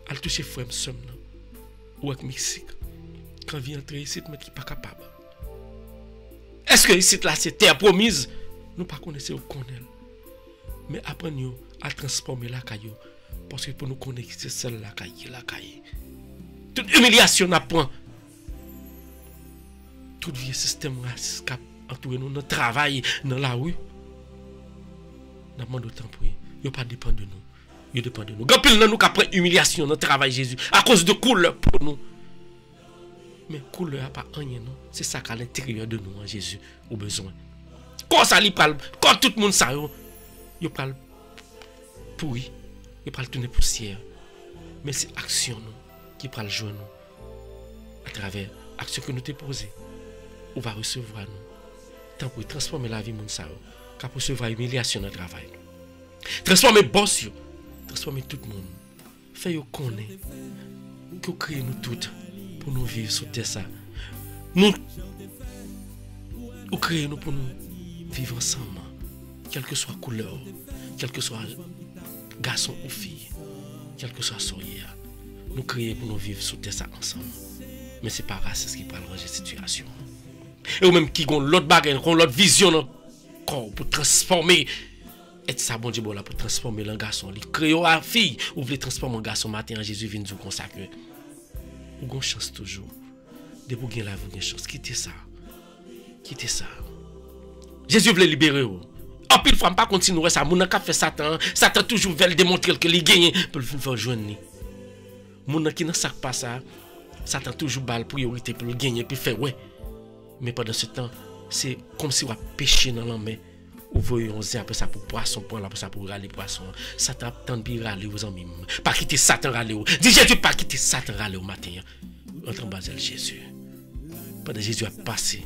Al toucher frère somme ou avec Mexique. Quand vient entrer ici, mais qui pas capable. Est-ce que ici là c'est terre promise? Nous pas connaissons au connaît. Mais apprenons à transformer la caillou parce que pour nous connaître c'est celle la caille la caille. Toute humiliation n'apprend. Tout vieux système raciste qui entoure nous dans le travail, dans la rue. Nous demandons autant pour eux. Ils ne pas dépend de nous. Ils dépendent de nous. Quand nous avons pris humiliation dans le travail Jésus, à cause de couleur pour nous. Mais couleur n'a pas rien, non. C'est ça qu'à l'intérieur de nous, Jésus, au besoin. Quand ça lui parle, quand tout le monde sait, il parle pourri, il parle tourner poussière. Mais c'est action nous qui parle jouer nous. À travers l'action que nous t'ai posée, on va recevoir nous. Tant pour transformer la vie de nous, pour recevoir l'humiliation dans le travail. Transformer boss yo, transformer tout le monde. Fait yo connaître que créer nous toutes pour nous vivre sur terre ça. Nous créer nous pour nous vivre ensemble, quelle que soit couleur, quel que soit garçon ou fille. Quel que soit son hier, nous créons pour nous vivre sous ça ensemble. Mais c'est pas raciste qui peut arranger la situation. Et ou même qui ont l'autre bagage, qui ont l'autre vision dans le corps pour transformer. Et ça, bon Dieu, bon là, pour transformer le garçon. Il crée la fille, ou voulez transformer un garçon matin, Jésus vient nous consacrer. Ou avez chance toujours. De vous gagner la vie, vous avez chance. Quittez ça. Quittez ça. Jésus voulait libérer vous. En pile fois, pas continuer ça. Mon n'a fait Satan. Satan toujours veut démontrer que il gagne pour le faire joindre. Mon qui n'a pas ça. Satan toujours balle priorité pour le gagner puis faire ouais. Mais pendant ce temps, c'est comme si on a péché dans la main. Ou voyons après ça pour poisson, pour là pour ça pour râler poisson. Satan tente de râler aux amis. Pas quitter Satan râler. Dis Jésus pas quitter Satan râler au matin. Entre en bas de Jésus. Pendant Jésus a passé,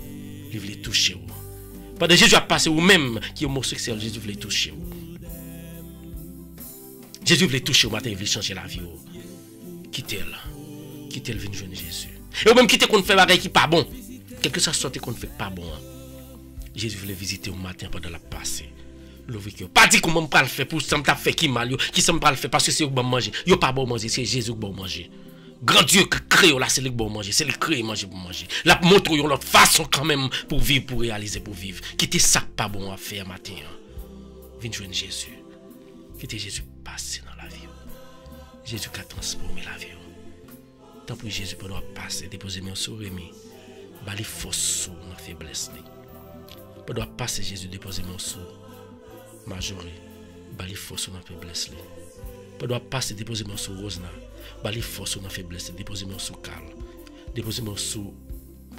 il voulait toucher vous. Pendant Jésus a passé, ou même qui est homosexuel, Jésus voulait toucher vous. Jésus voulait toucher au matin, il voulait changer la vie. Quittez-le. Quittez-le, venez joindre Jésus. Et ou même quitter qu'on fait bagay qui pas bon. Quelque chose sorte qu'on fait pas bon. Jésus voulait visiter au matin pendant la passée. L'ouvrir. Pas dire comment on peut le faire pour ça me fait qui mal, qui ça me pas le faire parce que c'est bon manger. Yo pas bon manger, c'est Jésus qui bon manger. Grand Dieu qui crée là, c'est lui qui bon manger, c'est lui qui crée manger pour manger. La montre yon l'autre façon quand même pour vivre, pour réaliser, pour vivre. Quittez ça pas bon à faire matin. Viens joindre Jésus. Quittez Jésus passer dans la vie. Jésus qui a transformé la vie. Tant pour Jésus pour nous passer, déposer mes sur Rémi. Bali force sous la faiblesse. Pour nous passer Jésus déposer mes sur Marjorie. Bali force sous la faiblesse. Pour nous passer déposer mes sur Rosna. Bali force sous la faiblesse. Déposer mes sur Carl. Déposer mes sur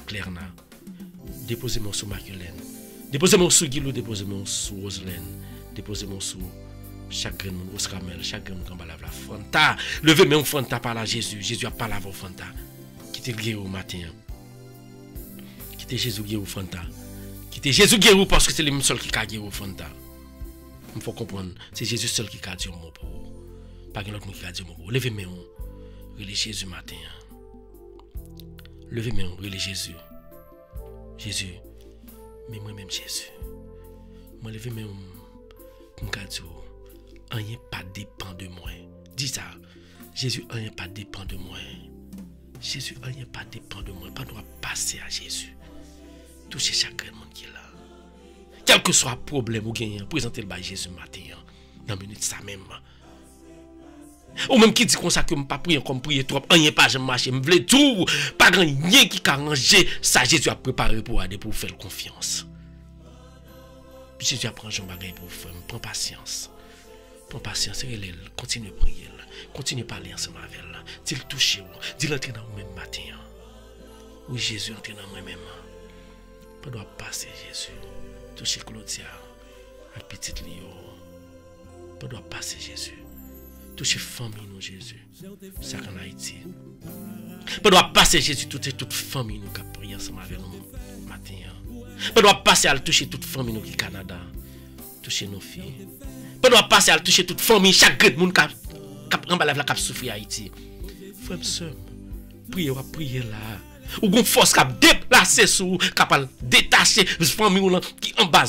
Clairna. Déposer mes sur Marculène. Déposer mes sur Guilou. Déposer mes sur Roselène. Déposer mes sur chaque grain de Osramel, chaque grain de la Fanta. Levez même Fanta par là Jésus. Jésus a parlé avant Fanta. Quittez le guérou au matin. Quittez Jésus guérou Fanta. Quittez Jésus guérou parce que c'est le même seul qui a guérou Fanta. Il faut comprendre. C'est Jésus seul qui a dit un mot pour vous. Pas quelqu'un qui a dit un mot pour vous. Levez même. Relais Jésus matin. Levez même. Relais Jésus. Jésus. Mais moi-même Jésus. Moi levez même. Pour me dire. Rien pas dépend de moi. Dis ça. Jésus, rien pas dépend de moi. Jésus, rien pas dépend de moi. Pas doit passer à Jésus. Toucher chaque monde qui est là. Quel que soit le problème ou gagnant, présentez le à Jésus matin. Dans une minute ça même. Ou même qui dit comme ça que je ne pas prier comme prier trop. Rien pas jamais marcher. Je veux tout. Pas rien qui a arrangé. Ça Jésus a préparé pour aider pour faire confiance. Jésus apprend Jean Bagay pour faire. Prends patience. Prends patience, continue à prier, continue à parler ensemble avec elle. Dis-le toucher, dis-le entrer dans vous-même matin. Oui, Jésus entre dans moi-même. Pas doit passer, Jésus. Toucher Claudia, à petite Lio. Pas doit passer, Jésus. Toucher famille, nous, Jésus. Ça en Haïti. Pas doit passer, Jésus, toute famille, nous, qui prié ensemble avec nous matin. Pas doit passer à toucher toute famille, nous, qui Canada. Toucher nos filles. Pas doit passer à toucher toute famille, chaque grand monde qui a cap souffrir Haïti. Frère sœur, priez là. Ou gon force qui a déplacé sous, capable détacher famille qui en bas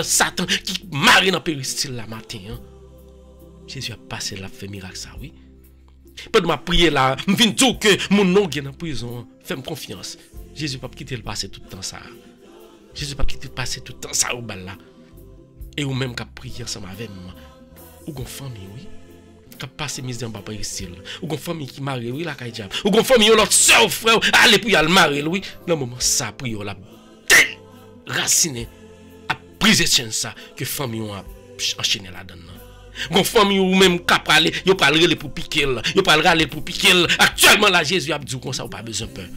Satan qui marie dans péristyle la matin. Jésus a passé la fait miracle ça oui. Pas de ma prier là, me vinn dire que mon nom est en prison, fais-moi confiance. Jésus pas quitter le passer tout le temps ça. Jésus pas quitter passer tout le temps ça au bal là. Et ou même qui a prié ensemble avec moi. Ou gon famille, oui. Qui a passé mise dans papa ici. Ou gon famille qui marie, oui, la kaïdjab. Ou gon famille, l'autre soeur, frère, allez pour y aller marier, oui. Dans moment ça, prier, la racine, a brisé chaîne ça, que famille a enchaîné là-dedans. Gon famille ou même qui a parlé, yo pas aller pour piquer, yo pas aller pour piquer. Actuellement, là, Jésus a dit comme ça, ou pas besoin de peur.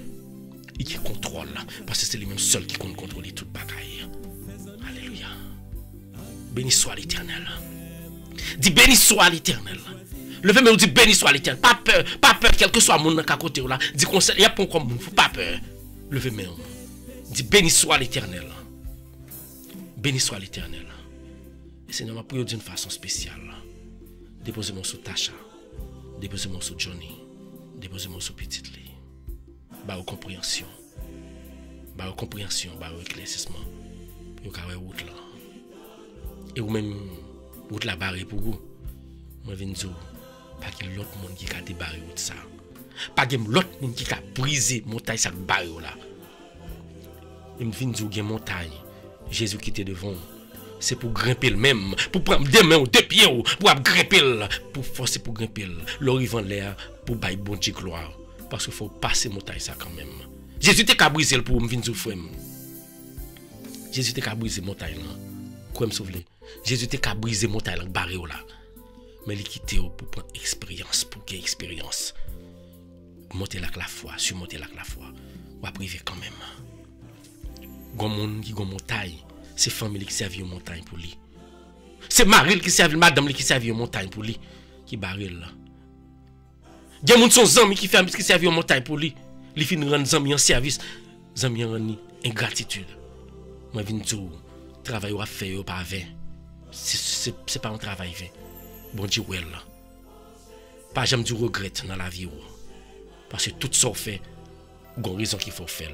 Il qui contrôle, parce que c'est lui même seul qui compte contrôler toute bagaille. Alléluia. Béni soit l'Éternel. Dis béni soit l'Éternel. Levez moi dit béni soit l'Éternel. Pas peur, quel que soit mon à côté là. Dis conseil, il y a pas comme faut pas peur. Levez moi. Dis béni soit l'Éternel. Béni soit l'Éternel. Et Seigneur m'a prié d'une façon spéciale. Déposez-moi sur Tasha. Déposez-moi sur Johnny. Déposez-moi sur Petite Lee. Bah aux compréhension. Bah aux compréhension, bah aux éclaircissement. Yo ka route là. Et ou même route la barre pour vous. Moi viens dire Pas qu'il l'autre monde qui a débarré de ça. Pas qu'il l'autre monde qui a brisé montagne ça barre là. Il me vient dire montagne. Jésus qui était devant. C'est pour grimper le même, pour prendre deux mains ou deux pieds pour grimper, pour forcer pour grimper. L'orivant l'air pour bailler bon Dieu gloire. Parce qu'il faut passer montagne ça quand même. Jésus était qu'à briser pour me venir souffrir. Jésus était qu'à briser montagne là. Quoi me souffler? Jésus était qu'à briser montagne là, barré là. Mais il quitté pour prendre expérience, pour qu'il y ait expérience. Monter là la foi, surmonter là la foi. Ou à priver quand même. Gon monde qui gon montagne. C'est famille qui servent aux montagnes pour lui. C'est Marie qui servent, madame qui servent aux montagnes pour lui. Qui baril là. Il y a des gens qui servent aux montagnes pour lui. Il finit de rendre amis en service. Les amis en ingratitude. Moi, je viens dire, travail à faire par 20. C'est pas un travail 20. Bon Dieu, ouais là. Pas jamais du regret dans la vie. Parce que tout ça fait, il y a une raison qu'il faut faire.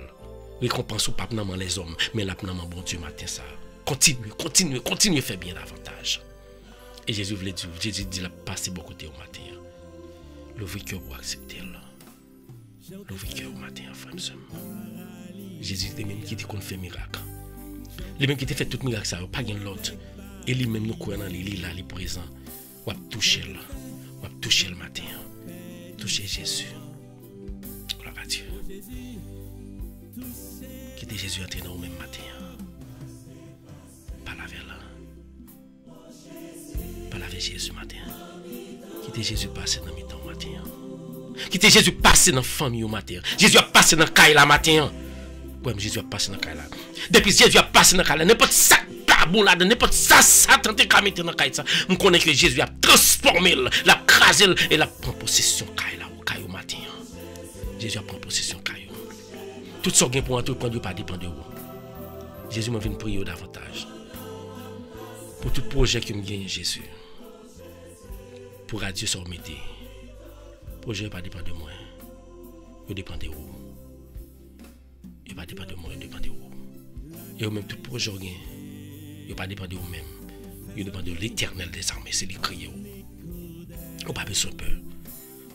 Récompense ou pas dans les hommes, mais là dans bon Dieu matin ça. Continuez faire bien davantage. Et Jésus voulait dire, Jésus dit là passer beaucoup de temps au matin. L'ouvrir cœur pour accepter là. L'ouvrir cœur au matin, frère et Jésus était même qui dit qu'on fait miracle. Les mêmes qui fait tout miracle ça, pas gain l'autre. Et lui même nous croyons dans lui là, il est présent. On va toucher là. On va toucher le matin. Toucher Jésus. Gloire à Dieu. Quittez Jésus entrer dans le même matin. Pas laver là. Pas laver Jésus matin. Quittez Jésus passer dans le temps matin. Quittez Jésus passer dans la famille au matin. Jésus a passé dans le caille la matin. Ouais, Jésus a passé dans le caille là. Depuis Jésus a passé dans le caille là. N'importe ça pas bon là, n'importe ça Satan te mettre dans le caille ça. Je connais que Jésus a transformé, l'a crasé et l'a pris possession caille là au caille au matin. Jésus a pris possession caille. Tout ce qui est pour entreprendre, pas dépend de vous. Jésus m'a venu prier davantage. Pour tout projet que me gagne Jésus. Pour adieu sur mettez. Projet pas dépend de moi. Il dépend de vous. Il pas dépend de moi, il dépend de vous. Et même tout projet que il pas dépend de vous même. Il dépend de l'Éternel des armées, c'est lui crier. Ou pas besoin de peur.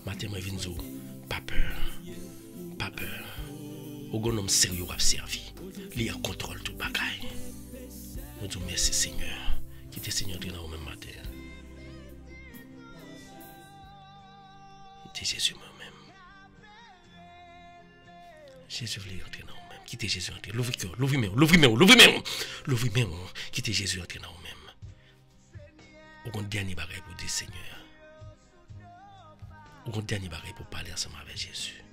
Matin moi vinn zo, pas peur. Pas peur. Au grand homme sérieux à servir. Il contrôle tout bagaille. Nous disons merci Seigneur. Qui était Seigneur dans le même matin. Dit Jésus moi-même. Jésus voulait entrer dans nous-mêmes. Quittez Jésus entrer. L'ouvre cœur, l'ouvre-moi. Quittez Jésus entrer dans nous-mêmes. Au grand dernier bagaille pour dire Seigneur. Au grand dernier bagaille pour parler ensemble avec Jésus.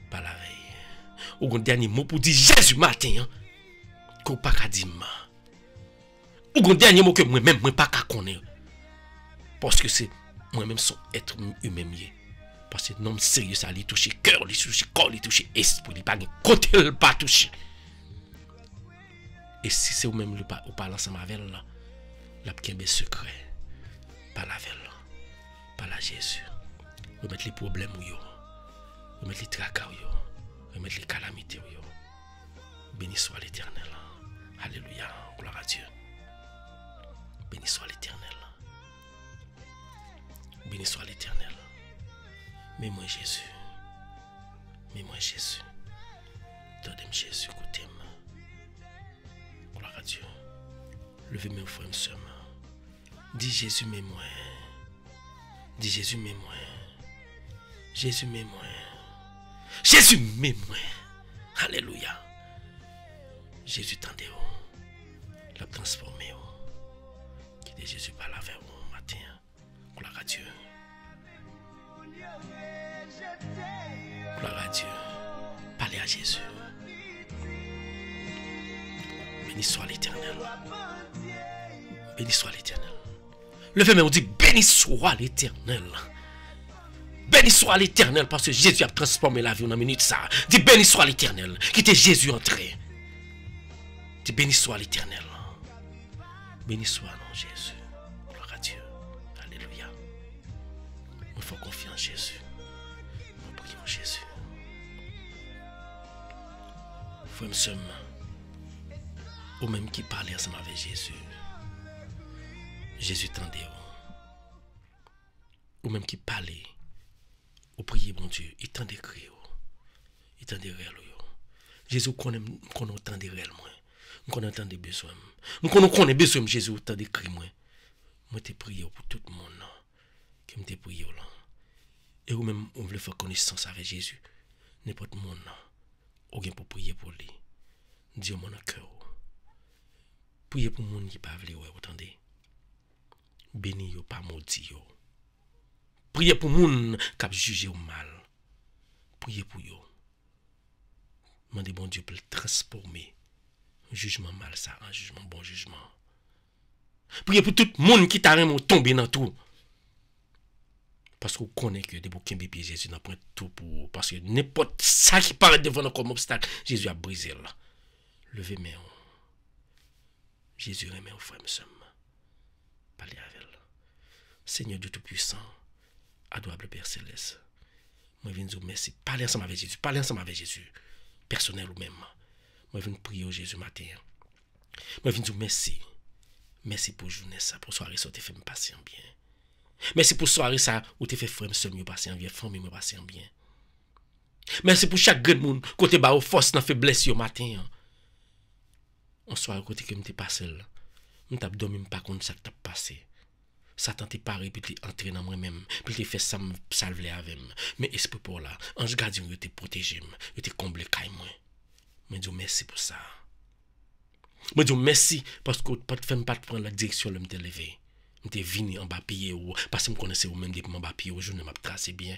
Pas la veille. Au grand dernier mot pour dire Jésus matin. Qu'on pas qu'à dire. Au grand dernier mot que moi-même, moi pas qu'à connaître. Parce que c'est moi-même son être humain. Parce que l'homme sérieux, ça lui touche cœur, lui touche corps, lui touche esprit, il pas de côté, il pas touché. Et si c'est vous-même qui parlez ensemble avec elle, la petite secret, pas la veille, pas la Jésus. Vous mettez les problèmes, vous mettez les tracas, vous mettez les calamités. Béni soit l'Éternel. Alléluia, gloire à Dieu. Béni soit l'Éternel. Béni soit l'Éternel. Mais moi Jésus. Mais moi Jésus. Tendez-moi Jésus, écoutez-moi. Gloire à Dieu. Levez-moi, frère, soeur. Dis Jésus, mais moi. Dis Jésus, mais moi. Jésus, mais moi. Jésus, mais moi. Alléluia. Jésus, tendez-vous. L'a transformé. Quittez Jésus par la vers au matin. Gloire à Dieu. Gloire à Dieu. Parlez à Jésus. Béni soit l'Éternel. Béni soit l'Éternel. Levez-moi, on dit béni soit l'Éternel. Béni soit l'Éternel parce que Jésus a transformé la vie en une minute ça. Dis béni soit l'Éternel. Quittez Jésus entré. Dis béni soit l'Éternel. Béni soit non Jésus. Gloire à Dieu. Alléluia. Il faut confiance en Jésus. Nous prions Jésus. Frère m'sem, ou même qui parlait ensemble avec Jésus. Jésus tendez. ou même qui parlez, ou priez, bon Dieu, il tend des cris, il tend des réels. Jésus connaît autant de réels, moi. Nous connaissons autant de besoins. Nous connaissons besoin de Jésus autant de cris, moi. Moi, je prié pour tout le monde, qui me prié là. Et ou même, on veut faire connaissance avec Jésus. N'importe monde, ou bien pour prier pour lui. Dieu mon cœur. Priez pour monde qui pas veut, vous entendez? Béni yo, pas maudit yo. Priez pour monde qui a jugé au mal. Priez pour yo. Demandez bon Dieu pour le transformer. Jugement mal ça en jugement bon jugement. Priez pour tout le monde qui t'a vraiment tombé dans tout. Parce qu'on connaît que des bouquins bébés Jésus n'a pas tout pour. Parce que n'importe ça qui paraît devant nous comme obstacle, Jésus a brisé là. Levez mes mains. Jésus remet au frère, monsieur. Parlez avec elle. Seigneur Dieu Tout-Puissant, adorable Père Céleste, moi je viens de vous merci. Parlez ensemble avec Jésus. Parlez ensemble avec Jésus. Personnel ou même. Moi je viens de prier au Jésus matin. Moi je viens de vous merci. Merci pour journée ça, pour soirée ça, tu fait me passer en bien. Merci pour soirée ça, où tu fait frère me mieux passer en bien, famille me passer en bien. Merci pour chaque grand monde, côté bas aux forces, dans faiblesse au matin. On soit côté que m'te passé là. M't'a dormi pas contre ça que t'a passé. Satan t'est paré puis t'es entré dans moi-même, puis t'es fait ça me salver avec moi. Mais esprit pour là, ange gardien yo t'es protégé, yo t'es comblé caille moi. Mais Dieu merci pour ça. Moi Dieu merci parce que pas fait pas prendre la direction là m'te levé. M'te venu en bas pied ou parce que me connaissais ou même depuis en bas pied ou je ne m'a tracé bien.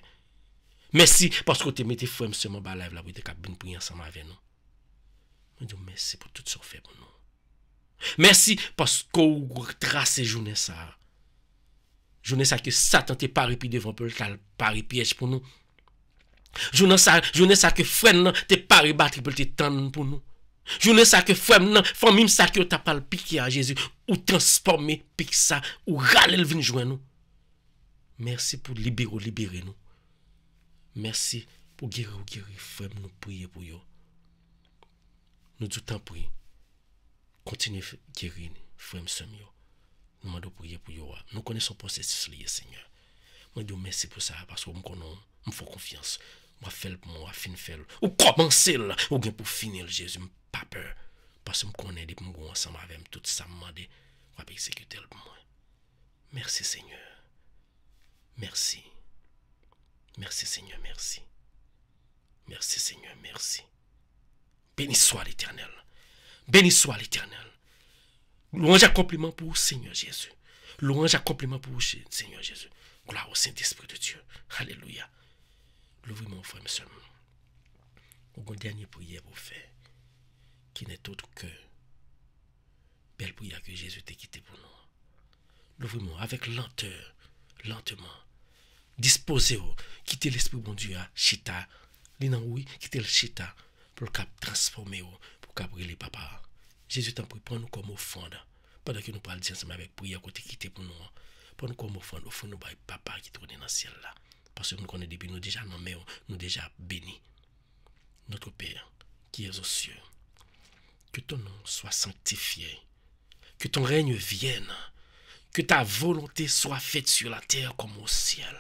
Merci parce que tu mettez frère monsieur en bas live là pour te cap bien prier ensemble avec nous. Moi Dieu merci pour tout ce que fait pour nous. Merci parce que vous tracez journée ça. Journée ça que Satan t'est paré puis devant pour le paré piège pour nous. Journée ça que frère t'est paré battre pour te tendre pour nous. Journée ça que frère famille ça que t'a pas piqué à Jésus ou transformer pique ça ou râler le vinn joindre nous. Merci pour libérer nous. Merci pour guérir frère nous prier pour yo. Nous tout temps prier. Continuez à guérir, frère Samuel. Nous demandons prier pour vous. Nous connaissons le processus lié, Seigneur. Moi, je merci pour ça, parce que je me fais confiance. Je fais le pour moi, je fais le. Ou commencer là, ou bien pour finir, Jésus, je n'ai pas peur. Parce que je connais depuis que je ensemble avec tout ça, je demande, je vais exécuter le pour moi. Merci, Seigneur. Merci. Merci, Seigneur, merci. Merci, Seigneur, merci. Béni soit l'Éternel. Béni soit l'Éternel. Louange et compliment pour vous, Seigneur Jésus. Louange et compliment pour vous, Seigneur Jésus. Gloire au Saint-Esprit de Dieu. Alléluia. Louez mon frère, monsieur. Une dernière prière pour faire, qui n'est autre que belle prière que Jésus t'a quitté pour nous. Louez-moi avec lenteur, lentement. Disposez-vous, quittez l'Esprit bon Dieu à Chita. Oui, quittez le Chita pour le cap transformer, pour cap les papa. Jésus t'en prie, prends-nous comme offrande. Pendant que nous parlons ensemble avec prière côté quitter pour nous. Prends-nous comme offrande, nous papa qui tourne dans le ciel là. Parce que nous connaissons depuis nous déjà nommés, nous déjà bénis. Notre Père, qui es aux cieux, que ton nom soit sanctifié, que ton règne vienne, que ta volonté soit faite sur la terre comme au ciel.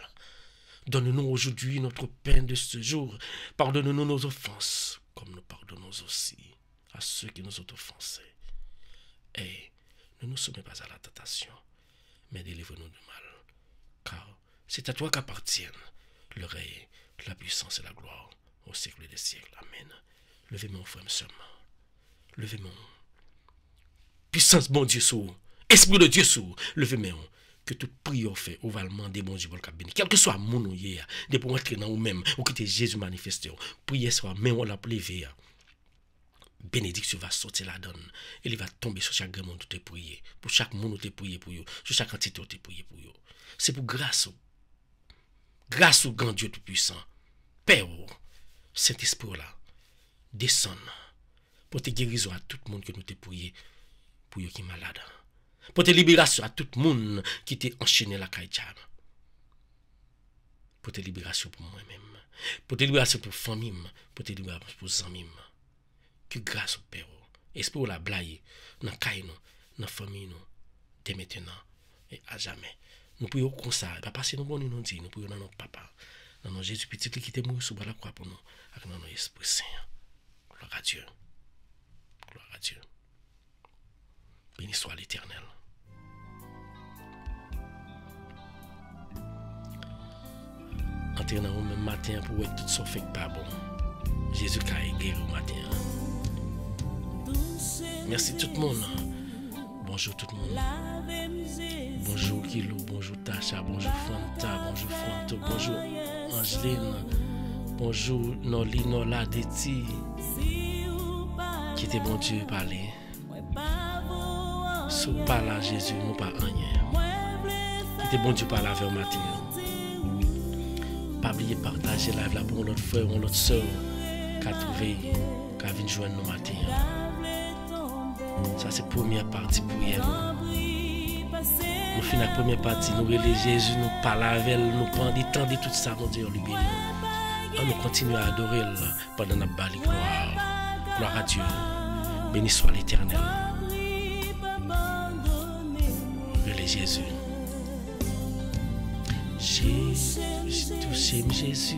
Donne-nous aujourd'hui notre pain de ce jour. Pardonne-nous nos offenses, comme nous pardonnons aussi à ceux qui nous ont offensés. Et ne nous soumets pas à la tentation, mais délivre-nous du mal. Car c'est à toi qu'appartiennent le règne, la puissance et la gloire au siècle des siècles. Amen. Levez mon frère seulement. Levez mon puissance, bon Dieu, sous. Esprit de Dieu, sous. Levez mon. Que toute prière fait, ou va demander bon Dieu pour le cabine. Quel que soit mon nom hier, de pour entrer dans vous-même, ou quitter Jésus manifesté. Priez soit, mais on l'a levé. Bénédiction va sortir la donne. Et il va tomber sur chaque monde où tu es prié. Pour chaque monde où tu es prié pour eux. Sur chaque entité où tu es prié pour eux. C'est pour grâce au grand Dieu Tout-Puissant. Père, Saint-Esprit là, descend pour te guérison à tout le monde que nous t'es prié pour eux qui sont malades. Pour te libération à tout le monde qui t'est enchaîné la caïtchane. Pour te libération pour moi-même. Pour te libération pour famille. Pour te libération pour les amis. Que grâce au Père, esprit la blaye, dans la caille, dans la famille, dès maintenant et à jamais. Nous prions comme ça. Pas passer nous bon nous dit, nous prions dans notre papa. Dans notre Jésus petit qui était mort sur la croix pour nous. Avec notre Esprit Saint. Gloire à Dieu. Gloire à Dieu. Béni soit l'Éternel. Entrez dans le même matin pour voir tout ça fait pas bon. Jésus qui a guéri au matin. Merci tout le monde. Bonjour tout le monde. Bonjour Kilo, bonjour Tasha, bonjour Fanta, bonjour Fanto, bonjour Angeline, bonjour Noli Nola Deti. Qui était bon Dieu parler. Sous pas là Jésus, nous pas rien. Qui était bon Dieu parler avec le matin. Pas oublier partager live là pour notre frère ou notre soeur qui a trouvé, qui a venu joindre nous matin. Ça c'est la première partie pour hier. Nous finissons la première partie, nous relèvons Jésus, nous parlons avec elle, nous prenons du temps de tout ça, mon Dieu, lui bénit. On nous continue à adorer pendant notre bali gloire. Gloire à Dieu. Béni soit l'Éternel. Relève Jésus. Jésus, touchez Jésus.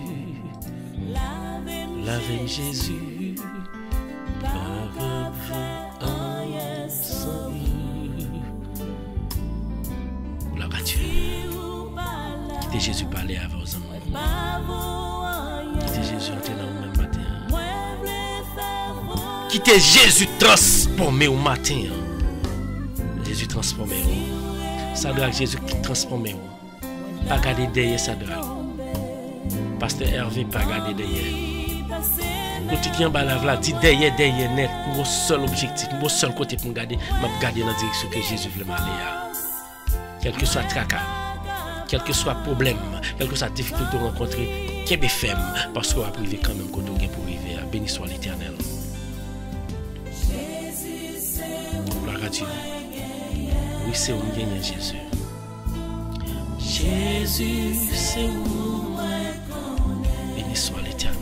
Lavez Jésus. Gloire à Dieu. Quittez Jésus parler avec vos amis. Quittez Jésus entrer dans le même matin. Quittez Jésus transformé au matin. Jésus transformé. Ça doit être Jésus qui transformé. Pas garder derrière ça doit. Pasteur Hervé pas garder derrière. Nous tout en bas là dit derrière net mon seul objectif, mon seul côté pour garder, m'a garder dans la direction que Jésus veut m'aller. Quel que soit tracas, quel que soit problème, quelle que soit difficulté de rencontrer, qu'est BFM parce qu'on va priver quand même quand on est pour arriver. Béni soit l'Éternel. Gloire à Dieu. Oui, c'est où gagne Jésus. Jésus, c'est où. Béni soit l'Éternel.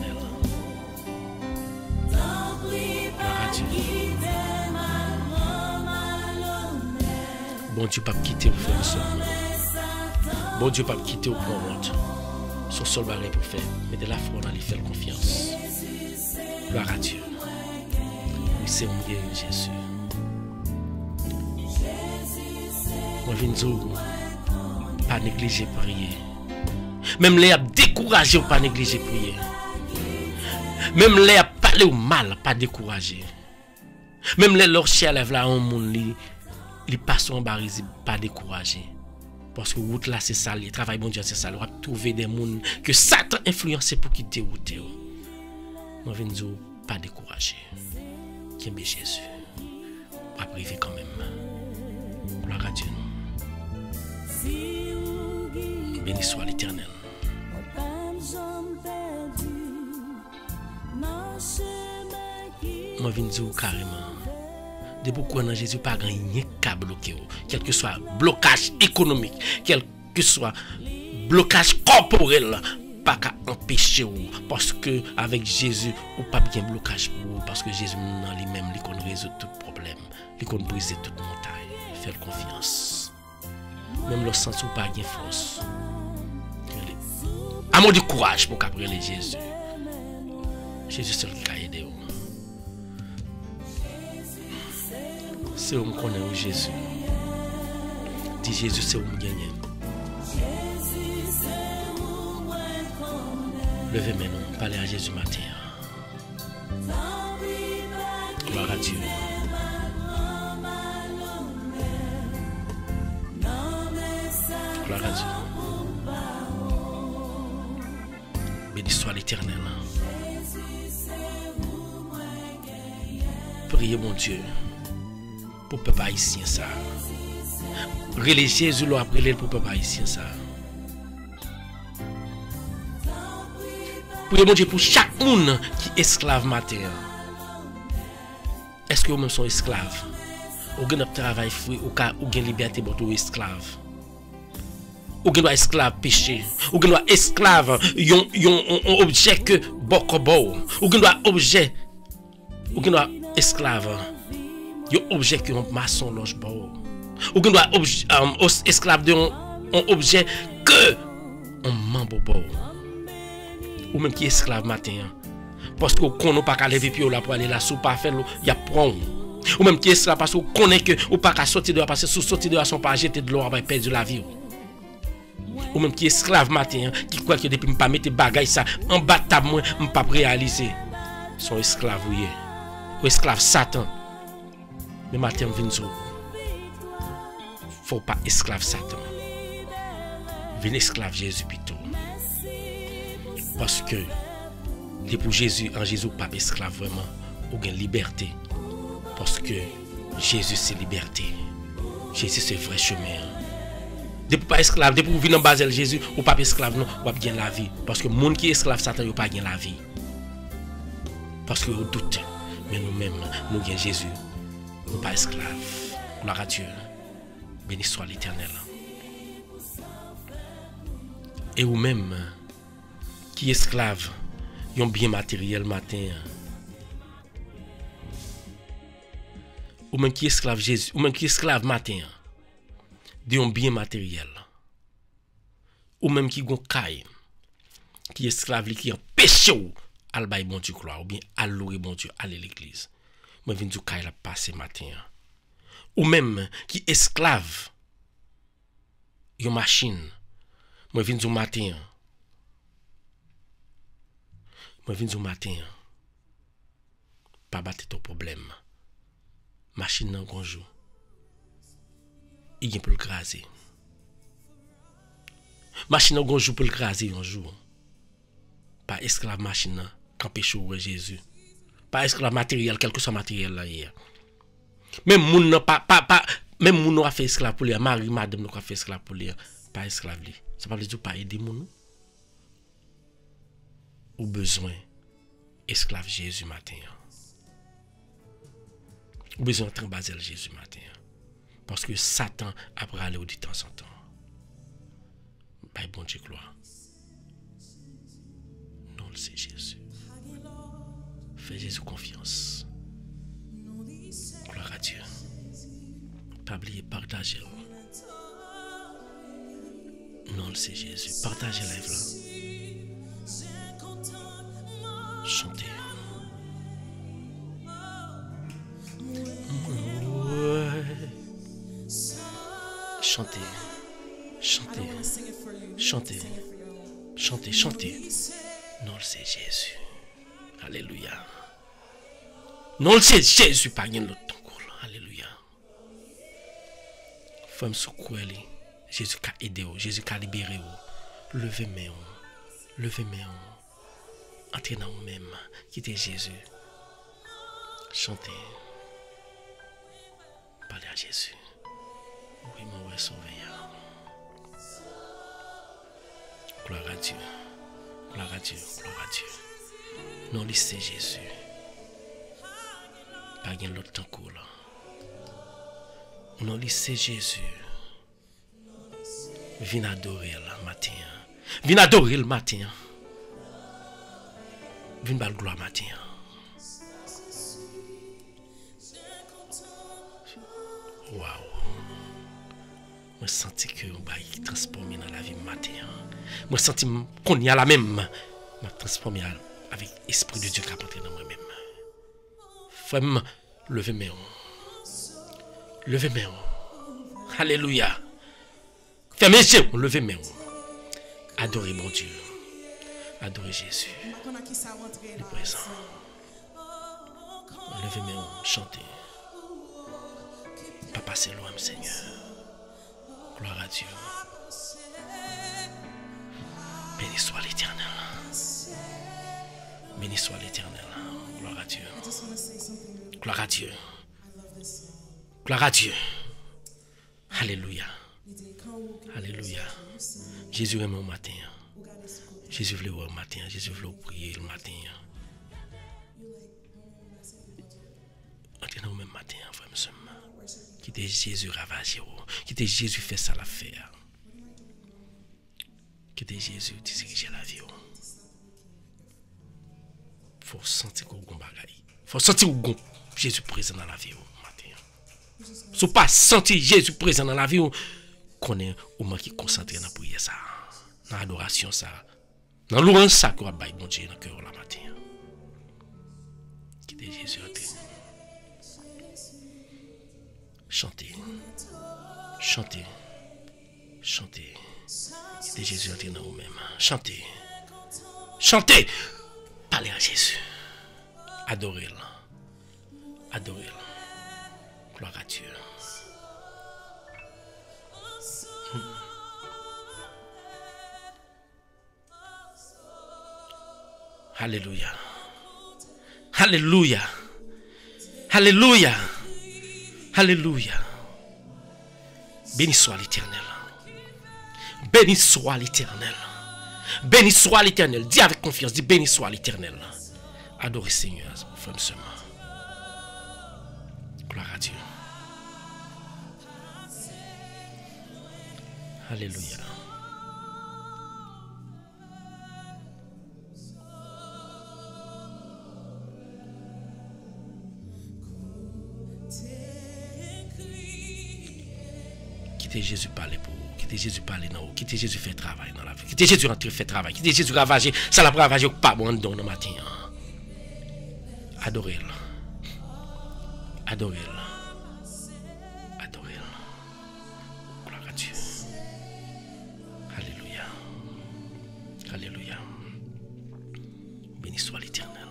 Bon Dieu pas quitter au faire seul. Bon Dieu pas quitter au prendre honte. Son seul barré pour faire. Mais de la foi on a lui faire confiance. Gloire à Dieu. Oui, c'est mon Dieu Jésus. Moi je viens dire pas négliger prier. Même les a découragé ou pas négliger prier. Même les a parlé au mal pas décourager. Même les leur chien lève là un monde li passe en barisi pas décourager parce que route là c'est ça, le travail bon Dieu c'est ça, on va trouver des monde que Satan influencé pour quitter route. Moi viens dire pas décourager. Qui aime Jésus. Pas priver quand même. Gloire à Dieu. Béni soit l'Éternel. Moi viens dire carrément de pourquoi dans Jésus pas gagné qu'à bloquer, quel que soit blocage économique, quel que soit blocage corporel, pas qu'à empêcher parce que avec Jésus ou pas bien blocage pour parce que Jésus dans lui-même il connaît résoudre tout problème, il connaît briser toute montagne, faire confiance. Même le sens ou pas gain force. Amour du courage pour qu'après les Jésus. Jésus seul qui a aidé. C'est où me connaît où Jésus. Dis Jésus, c'est où me gagne. Levez maintenant, parlez à Jésus matin. Gloire à Dieu. Gloire à Dieu. Béni soit l'Éternel. Priez mon Dieu. Pour peuple haïtien ça. Relais Jésus l'a appelé pour peuple haïtien ça. Priez mon Dieu pour chaque monde qui est esclave matin. Est-ce que vous-même sont esclaves? Ou avez un travail free ou avez une liberté pour être esclave? Ou avez un esclave péché? Ou avez un esclave un objet que bokobo? Ou avez un objet? Ou avez un esclave? Un objet que un maçon loge bord. Ou bien esclave de un objet que un membre bon. Ou même qui est esclave matin. Parce qu'on ne peut pas lever pied là pour aller là, sous pas faire, il y a prendre. Ou même qui est esclave parce qu'on connaît que ou pas qu'à sortir dehors parce que sous sortir dehors son pas jeter de l'eau va perdre la vie. Ou même qui est esclave matin qui croit que depuis pas mettre bagaille ça en bas de table moi pas réaliser son esclave ou esclave Satan. Mais matin vient sur faut pas esclave Satan. Vin esclave Jésus plutôt. Parce que pour Jésus en Jésus pas esclave vraiment ou gain liberté. Parce que Jésus c'est liberté. Jésus c'est vrai chemin. Depuis pas esclave, depuis vous venez en bas de Jésus, ou pas esclave non, ou pas gagner la vie. Parce que monde qui est esclave Satan, ou pas gagner la vie. Parce que vous doute, mais nous-mêmes, nous gagnons Jésus. Nous pas esclaves. Gloire à Dieu. Béni soit l'Éternel. Et vous-même, qui est esclave, yon bien matériel matin. Ou même qui est esclave Jésus, ou même qui est esclave matin. Yon bien matériel. Ou même qui gon caille, qui est esclave qui empêche ou al bay bon Dieu gloire, ou bien al louer bon Dieu, aller l'église. Moi vinn du caille la passer matin. Ou même qui esclave yon machine. Moi vinn du matin. Moi vinn du matin. Pas battre ton problème. Machine nan gonjou. Il y a pour le craser. Machine nan gonjou pour le craser un jour. Pas esclave machine quand péché ou Jésus. Pas esclave matériel, quel que soit matériel là hier. Même moun nan même moun a fait esclave pour lui, mari madame n'a fait esclave pour lui, pas esclave li. Ça pas veut dire pas aider moun. Ou besoin esclave Jésus matin. Ou besoin de baser Jésus matin. Parce que Satan a parlé de temps en temps. By bon Dieu gloire. Non, c'est Jésus. Fais Jésus confiance. Gloire à Dieu. Pas oublier partager. Non, c'est Jésus. Partagez la live là. Chantez. Chantez, chantez, chantez, chantez, chantez. Non, c'est Jésus. Alléluia. Non, c'est Jésus, pas rien l'autre. Alléluia. Femme secouée, Jésus a aidé, Jésus a libéré. Levez mes mains, levez mes mains. Entrez dans vous-même, quittez Jésus. Chantez. Parlez à Jésus. Oui, mon roi sauveur. Gloire à Dieu. Gloire à Dieu. Gloire à Dieu. Non, c'est Jésus. Pas de l'autre temps cool. Non, c'est Jésus. Viens adorer le matin. Viens adorer le matin. Viens bal gloire matin. Wow. Je sens que je transformé dans la vie matin. Je sens qu'on y a la même. Je transformé avec l'Esprit de Dieu qui a entré dans moi-même. Femme, levez mes mains. Levez mes mains. Alléluia. Fermez les yeux. Levez mes mains. Adorez mon Dieu. Adorez Jésus. Le présent. Levez mes mains. Chantez. Pas passer loin, Seigneur. Gloire à Dieu. Béni soit l'Éternel. Béni soit l'Éternel. Gloire à Dieu. Gloire à Dieu. Gloire à Dieu. Alléluia. Alléluia. Jésus aime au matin. Jésus voulait au matin. Jésus voulait prier le matin. Entrez dans le même matin, frère, monsieur. Quittez Jésus ravagé. Quittez Jésus fait ça l'affaire. Quittez Jésus diriger la vie. Faut sentir qu'on a bagaille. Faut sentir qu'on Jésus présent dans la vie matin. Si pas sentir Jésus présent dans la vie, connaît ou moi qui concentré dans la prière ça, dans l'adoration ça, dans louange ça que va bailler mon Dieu dans le cœur la matin. Quittez Jésus entrer. Chantez. Chantez. Chantez. Quittez Jésus entrer dans vous-même. Chantez. Chantez. Parlez à Jésus. Adorez-le. Adorez-le. Gloire à Dieu. Alléluia. Alléluia. Alléluia. Alléluia. Béni soit l'Éternel. Béni soit l'Éternel. Béni soit l'Éternel. Dis avec confiance, dis béni soit l'Éternel. Adorez Seigneur, frère seulement. Gloire à Dieu. Alléluia. Quittez Jésus parler pour vous. Quittez Jésus parler dans vous. Quittez Jésus faire travail dans la vie. Quittez Jésus rentrer faire travail. Quittez Jésus ravager. Ça la ravager pas bon dans le matin. Adorez-le. Adorez-le. Adorez-le. Gloire à Dieu. Alléluia. Alléluia. Béni soit l'Éternel.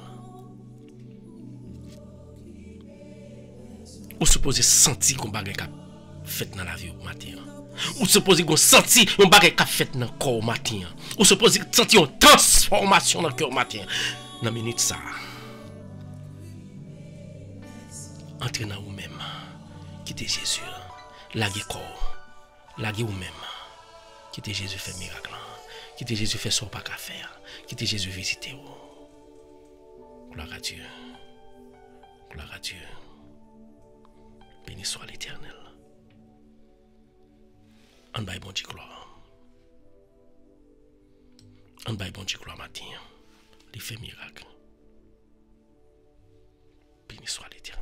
Ou supposez sentir qu'on bagay cap fait dans la vie au matin. Ou supposez qu'on sentir qu'on bagay cap fait dans le corps au matin. Ou supposez sentir une transformation dans le cœur au matin. Dans la minute ça. Entrez dans vous-même. Quittez Jésus. Laguez corps. Laguez vous-même. Quittez Jésus fait miracle. Quittez Jésus fait ce qu'on n'a pas qu'à faire. Quittez Jésus visiter vous. Gloire à Dieu. Gloire à Dieu. Béni soit l'Éternel. En bas bon Dieu gloire. En bas bon Dieu gloire matin. Il fait miracle. Béni soit l'Éternel.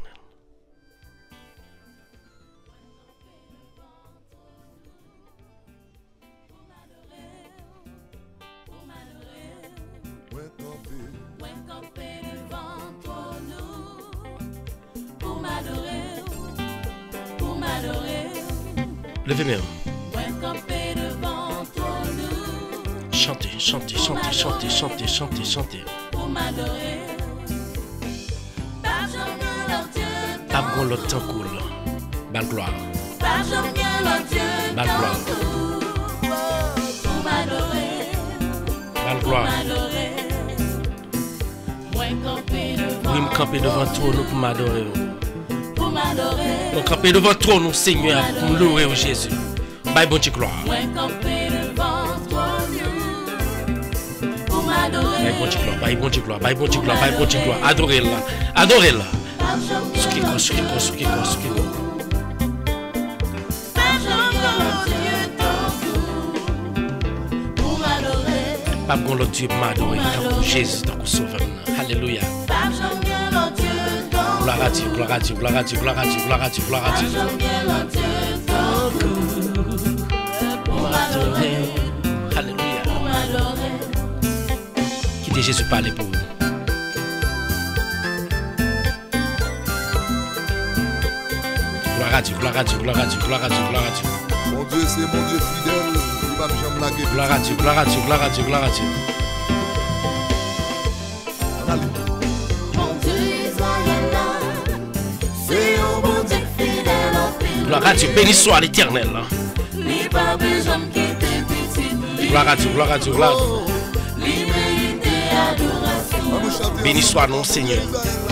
Levez même. Chantez, chantez, chantez, chantez, chantez, chantez, chantez. Pas bon l'autre temps cool. Bal gloire. Bal gloire. Bal gloire. Oui, me camper devant toi nous pour m'adorer. Nous camper devant toi nous Seigneur pour nous louer au Jésus. Bye bon Dieu gloire. Bye bon Dieu gloire. Bye bon Dieu gloire. Bye bon Dieu gloire. Bye bon Dieu gloire. Adorez-la. Adorez-la. Soukiko, soukiko, soukiko, soukiko. Pas bon l'autre Dieu m'adorer tant que Jésus, tant que sauveur. Alléluia. Gloire à Dieu, gloire à Dieu, gloire à Dieu, gloire à Dieu, gloire à Dieu, gloire à Dieu. Alléluia. Quittez Jésus parler pour vous. Gloire à Dieu, gloire à Dieu, gloire à Dieu, gloire à Dieu, gloire à Dieu. Mon Dieu, c'est mon Dieu fidèle. Il va me jamais blaguer. Gloire à Dieu, gloire à Dieu, gloire à Dieu, gloire à Dieu. Gloire à Dieu, béni soit l'Éternel. Gloire à Dieu, gloire à Dieu, gloire à Dieu. Béni soit non Seigneur.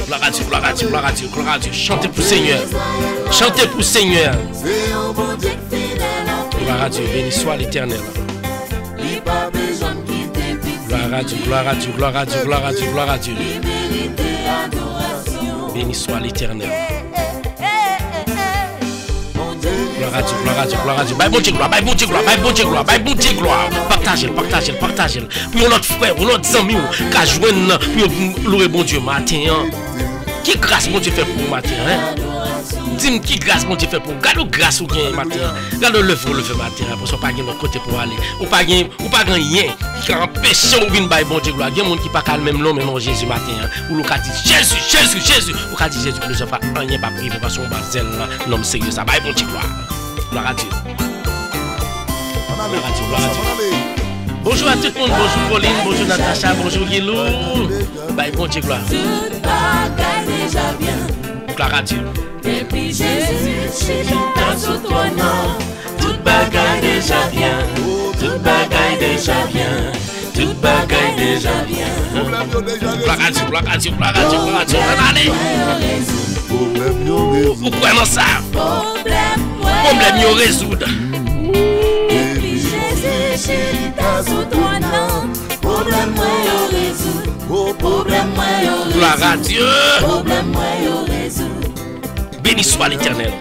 Gloire à Dieu, gloire à Dieu, gloire à Dieu, gloire à Dieu. Chantez pour Seigneur. Chantez pour Seigneur. Gloire à Dieu, béni soit l'Éternel. Gloire à Dieu, gloire à Dieu, gloire à Dieu, gloire à Dieu, gloire à Dieu. Béni soit l'Éternel. Gloire à Dieu, gloire à Dieu, gloire à Dieu. Bye bon Dieu gloire, bye bon Dieu gloire, bye bon Dieu gloire, bye bon Dieu gloire. Partagez-le, partagez-le, partagez-le. Puis notre frère, notre ami, qui joindre, puis louer bon Dieu matin. Qui grâce bon Dieu fait pour matin, hein? dis qui grâce mon Dieu fait pour. Regarde grâce ou gain matin. Regarde le feu matin. Pour ça pas gain l'autre côté pour aller. Ou pas gain rien qui empêche ou vinn bail bon Dieu gloire. Il y a monde qui pas calme même nom mais non Jésus matin. Ou le dit Jésus. Ou ka dit Jésus plusieurs fois rien pas privé parce qu'on bazel là. Non sérieux ça bail bon Dieu gloire. Gloire à Dieu. Bonjour à tout le monde, bonjour Pauline, bonjour Natacha, bonjour Guilou. Bye, bon Dieu, gloire. Toute bagaille déjà bien. Gloire à Dieu. Depuis Jésus, chita sous ton nom. Toute bagaille déjà bien. Toute bagaille déjà bien. Toute bagaille déjà bien. Gloire à Dieu, gloire à Dieu, gloire à Dieu, gloire à Dieu. Allez. Vous croyez dans ça? Problème yo résoudre. Chita sous ton nom. Problème moi yo résout. Problème moi yo résout. Gloire à Dieu. Problème moi yo résout. Béni soit l'Éternel.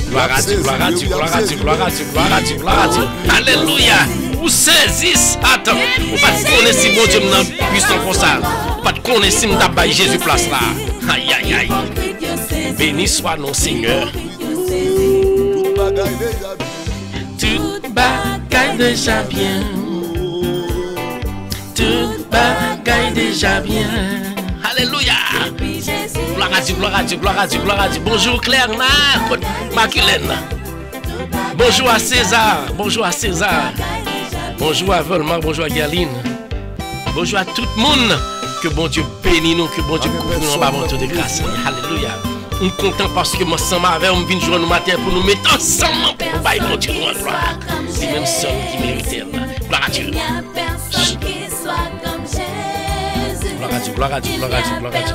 Gloire à Dieu, gloire à Dieu, gloire à Dieu, gloire à Dieu, gloire à Dieu, gloire à Dieu. Alléluia. Vous saisissez. Attends. Vous pas connaître si bon Dieu n'a puissant comme ça. Vous pas connaître si m'ta bail Jésus place là. Aïe aïe aïe. Béni soit nos Seigneur. Toute bagaille déjà bien. Toute bagaille déjà bien. Alléluia. Gloire à Dieu, gloire à Dieu, gloire à Dieu, gloire à Dieu. Bonjour Claire, Maculène. Bonjour à César, bonjour à César. Bonjour à Volmar, bonjour à Galine. Bonjour à tout le monde. Que bon Dieu bénisse nous, que bon Dieu couvre nous en bas de grâce. Alléluia. On est content parce que moi, sans ma on vient jouer nous matin pour nous mettre ensemble pour bailler mon Dieu en gloire. C'est même seul qui mérite. Gloire à Dieu. Gloire à Dieu, gloire à Dieu, gloire à Dieu, gloire à Dieu.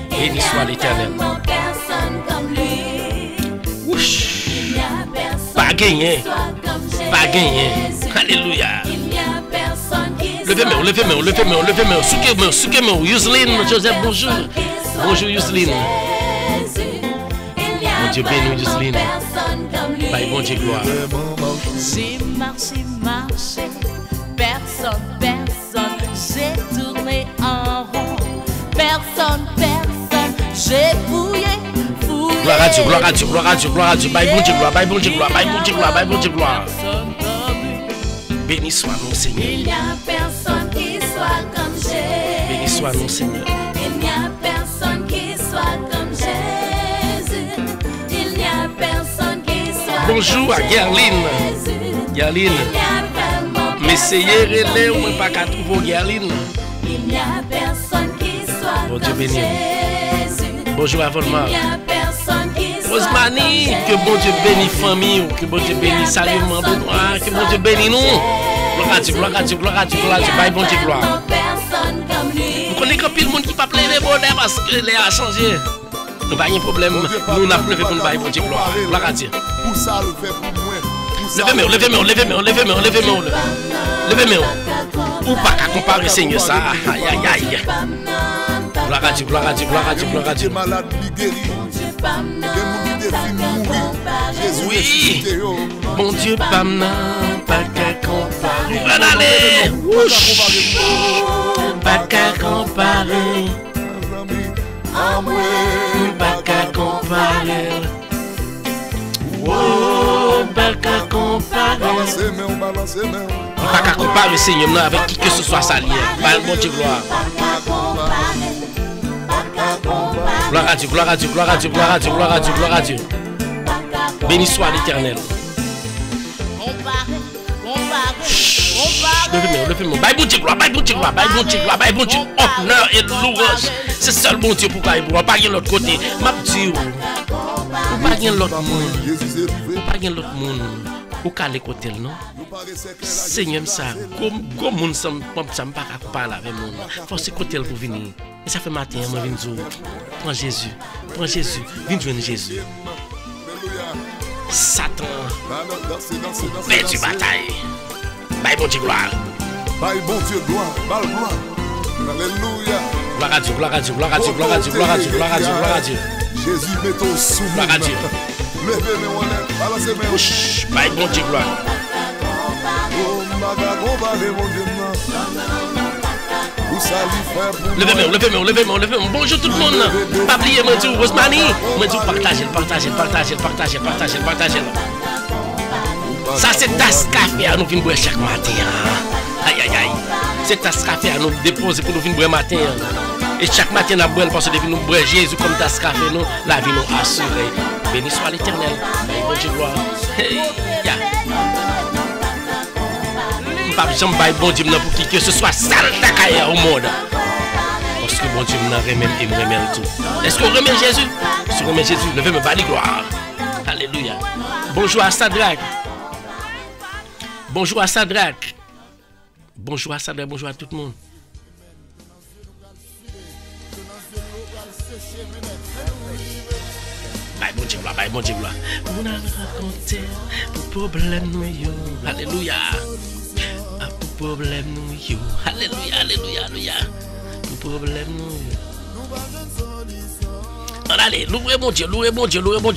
Béni soit l'Éternel. Pas gagné. Pas gagné. Alléluia. Levez-moi, levez-moi, levez-moi, levez-moi. Souquez-moi, Yuseline, Joseph, bonjour. Bonjour Yuseline. Mon Dieu béni Yuseline. Bye, bon Dieu, gloire. J'ai marché. Personne, j'ai tourné en rond. Personne, j'ai fouillé. Gloire à Dieu, gloire à Dieu, gloire à Dieu, gloire à Dieu. Bye, bon Dieu, gloire, bye, bon Dieu, gloire, bye, bon Dieu, gloire, bye, bon Dieu, gloire. Béni soit mon Seigneur. Il n'y a personne qui soit comme Jésus. Béni soit mon Seigneur. Il n'y a personne qui soit comme Jésus. Il n'y a personne qui soit Bonjour à Gerline. Gerline. Messayez relais ou pas qu'à trouver Gerline. Il n'y a personne qui soit Bon Dieu comme béni. Jésus. Bonjour à Volmar. Il n'y a personne qui soit Rosemanie, que bon Dieu bénisse famille, que bon Dieu bénisse salut Benoît, que bon Dieu bénisse nous. Gloire à Dieu, gloire à Dieu, gloire à Dieu, gloire à Dieu, bye bon Dieu, gloire. Vous connaissez que pile monde qui pas plein de bonheur parce que l'air a changé. Nous pas de problème, nous n'a plevé pour nous bye bon Dieu, gloire. Gloire à Dieu. Pour ça le fait pour moi. Levez-moi, levez-moi, levez-moi, levez-moi, levez-moi. Levez-moi. Ou pas qu'à comparer Seigneur ça. Aïe aïe aïe. Gloire à Dieu, gloire à Dieu, gloire à Dieu, gloire à Dieu. Malade li guéri. Oui, mon Dieu, pas qu'à comparer. Allez, pas qu'à comparer. Pas qu'à comparer. Pas qu'à comparer. Pas qu'à comparer, Seigneur, non, avec qui que ce soit ça lié. Pas mon Dieu, gloire. Gloire à Dieu, gloire à Dieu, gloire à Dieu, gloire à Dieu, gloire à Dieu, gloire à Dieu. Béni soit l'Éternel. Levez-moi. Bye bon Dieu, gloire, bye bon Dieu, gloire, bye bon Dieu, gloire, bye bon Dieu. Honneur et louange. C'est seul bon Dieu pour pas de l'autre côté. Ma petite, ou pas de l'autre monde. Ou pas de l'autre monde. Ou qu'à l'écouter, non? Seigneur, ça, comme monde, ça me pas parler avec moi. Faut s'écouter pour venir. Et ça fait matin, moi, je viens dire, prends Jésus, viens joindre Jésus. Satan, perdu bataille. Bye, bon Dieu, gloire. Bye, bon Dieu, gloire. Bye, gloire. Alléluia. Gloire à Dieu, gloire à Dieu, gloire à Dieu, gloire à Dieu, gloire à Dieu, gloire à Dieu, gloire à Dieu. Jésus, met ton sous. Gloire à Dieu. Levez-moi, balancez mes Ouch, bye, bon Dieu, gloire. Oh, ma God, mon Dieu, Ou ça lui fait pour Levez-moi. Bonjour tout le monde. Pas oublier, moi dis Rosemary. Moi dis partagez. Ça c'est tasse café à nous venir boire chaque matin. Aïe. C'est tasse café à nous déposer pour nous venir boire matin. Et chaque matin nous boire parce que nous boire Jésus comme tasse café nous, la vie nous assurée. Béni soit l'Éternel. Bon Dieu gloire. Pas jamais bon Dieu pour que ce soit sale au monde. Parce que bon Dieu nous remet et remet tout. Est-ce qu'on remet Jésus? Si on remet Jésus, levez-moi bali gloire. Alléluia. Bonjour à Sadrach. Bonjour à Sadrach. Bonjour à tout le monde. Bye bon Dieu gloire. On a raconté pour problème nous. Alléluia. Pour problème nous. Alléluia. Pour problème nous. Allez, louez mon Dieu,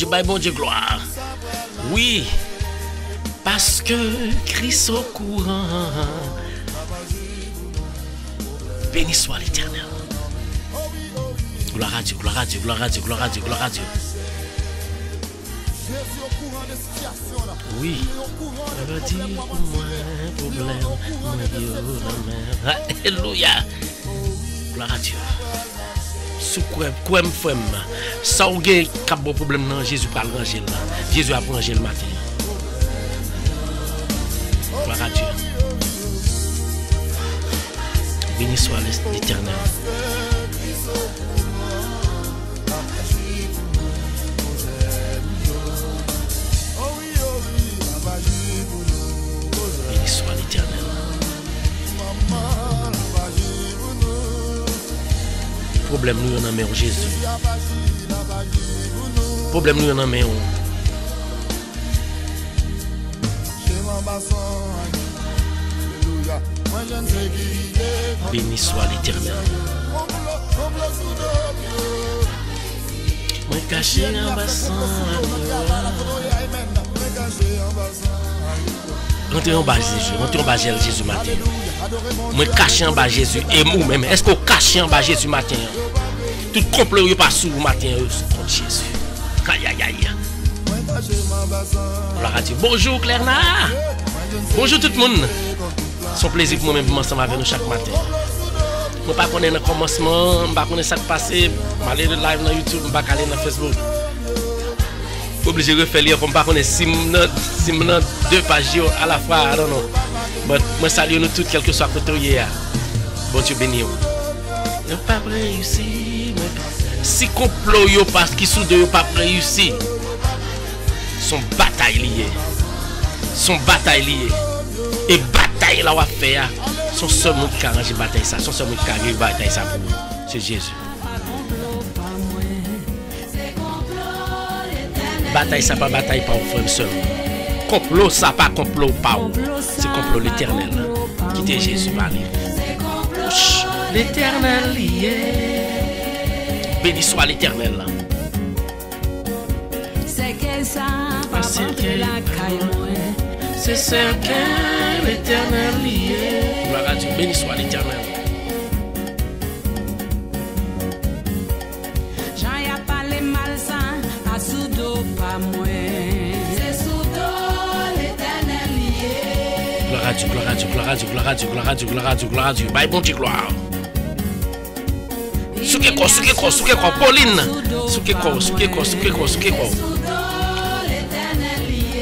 bye bon Dieu gloire. Oui. Parce que Christ au courant. Béni soit l'Éternel. Gloire à Dieu. Oui. Elle va dire pour moi, problème. Alléluia. Gloire à Dieu. Sous quoi me ça ou gain cap bon problème non Jésus pas ranger là. Jésus a ranger le matin. Gloire à Dieu. Béni soit l'Éternel. Béni soit l'Éternel. Problème nous en main Jésus. Problème nous en main. Béni soit l'Éternel. Moi caché en bassin. Rentrez en bas Jésus matin. Moi caché en bas Jésus et moi-même. Est-ce qu'on cache en bas Jésus matin? Tout complot n'est pas sous matin contre Jésus. Aïe. Bonjour Clairna. Bonjour tout le monde. C'est un plaisir pour moi-même de m'ensemble avec nous chaque matin. Je ne sais pas connaître le commencement, je ne sais pas connaître ce qui passe. Je vais aller live dans YouTube, je ne vais pas aller dans Facebook. Je suis obligé de refaire lire, je ne sais pas connaître si deux pages à la fois. I don't know. Mais je salue nous tous, quel que soit le côté. Bon Dieu béni. Je n'ai pas réussi. Si complot yo parce qu'ils sont de pas réussi. Son bataille liée. Et bataille là on va faire. Son seul monde qui a arrangé bataille ça. Son seul monde qui a arrangé bataille ça pour nous. C'est Jésus. Bataille ça pas bataille pas au frère seul. Complot ça pas complot pas ou. C'est complot l'Éternel. Qui est Jésus parler. L'Éternel lié. Béni soit l'Éternel. C'est que ça va C'est porter la caille. c'est certain l'Éternel lié. Gloire à Dieu, béni soit l'Éternel. J'en y a pas les malsains, à sous-dos pas moins. C'est sous-dos l'Éternel lié. Gloire à Dieu, gloire à Dieu, gloire à Dieu, gloire à Dieu, gloire à Dieu, gloire à Dieu, gloire à Dieu. Bye bon Dieu, gloire. Souke quoi, Pauline. Souke quoi.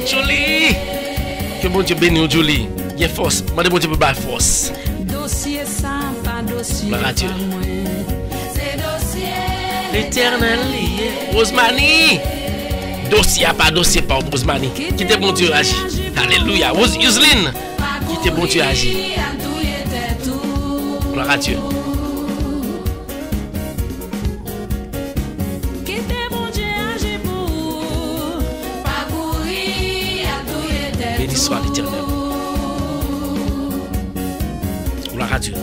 Jolie. Que bon Dieu bénisse Jolie. Il y a force. Mandez bon Dieu pour force. Dossier sans pas dossier. Gloire à Dieu. C'est dossier. L'Éternel lié. Rosemary. Dossier pas Rosemary. Qui était bon Dieu agit. Alléluia. Yuslin. Qui était bon Dieu agit. Gloire à Dieu. Béni soit l'Éternel. Gloire à Dieu.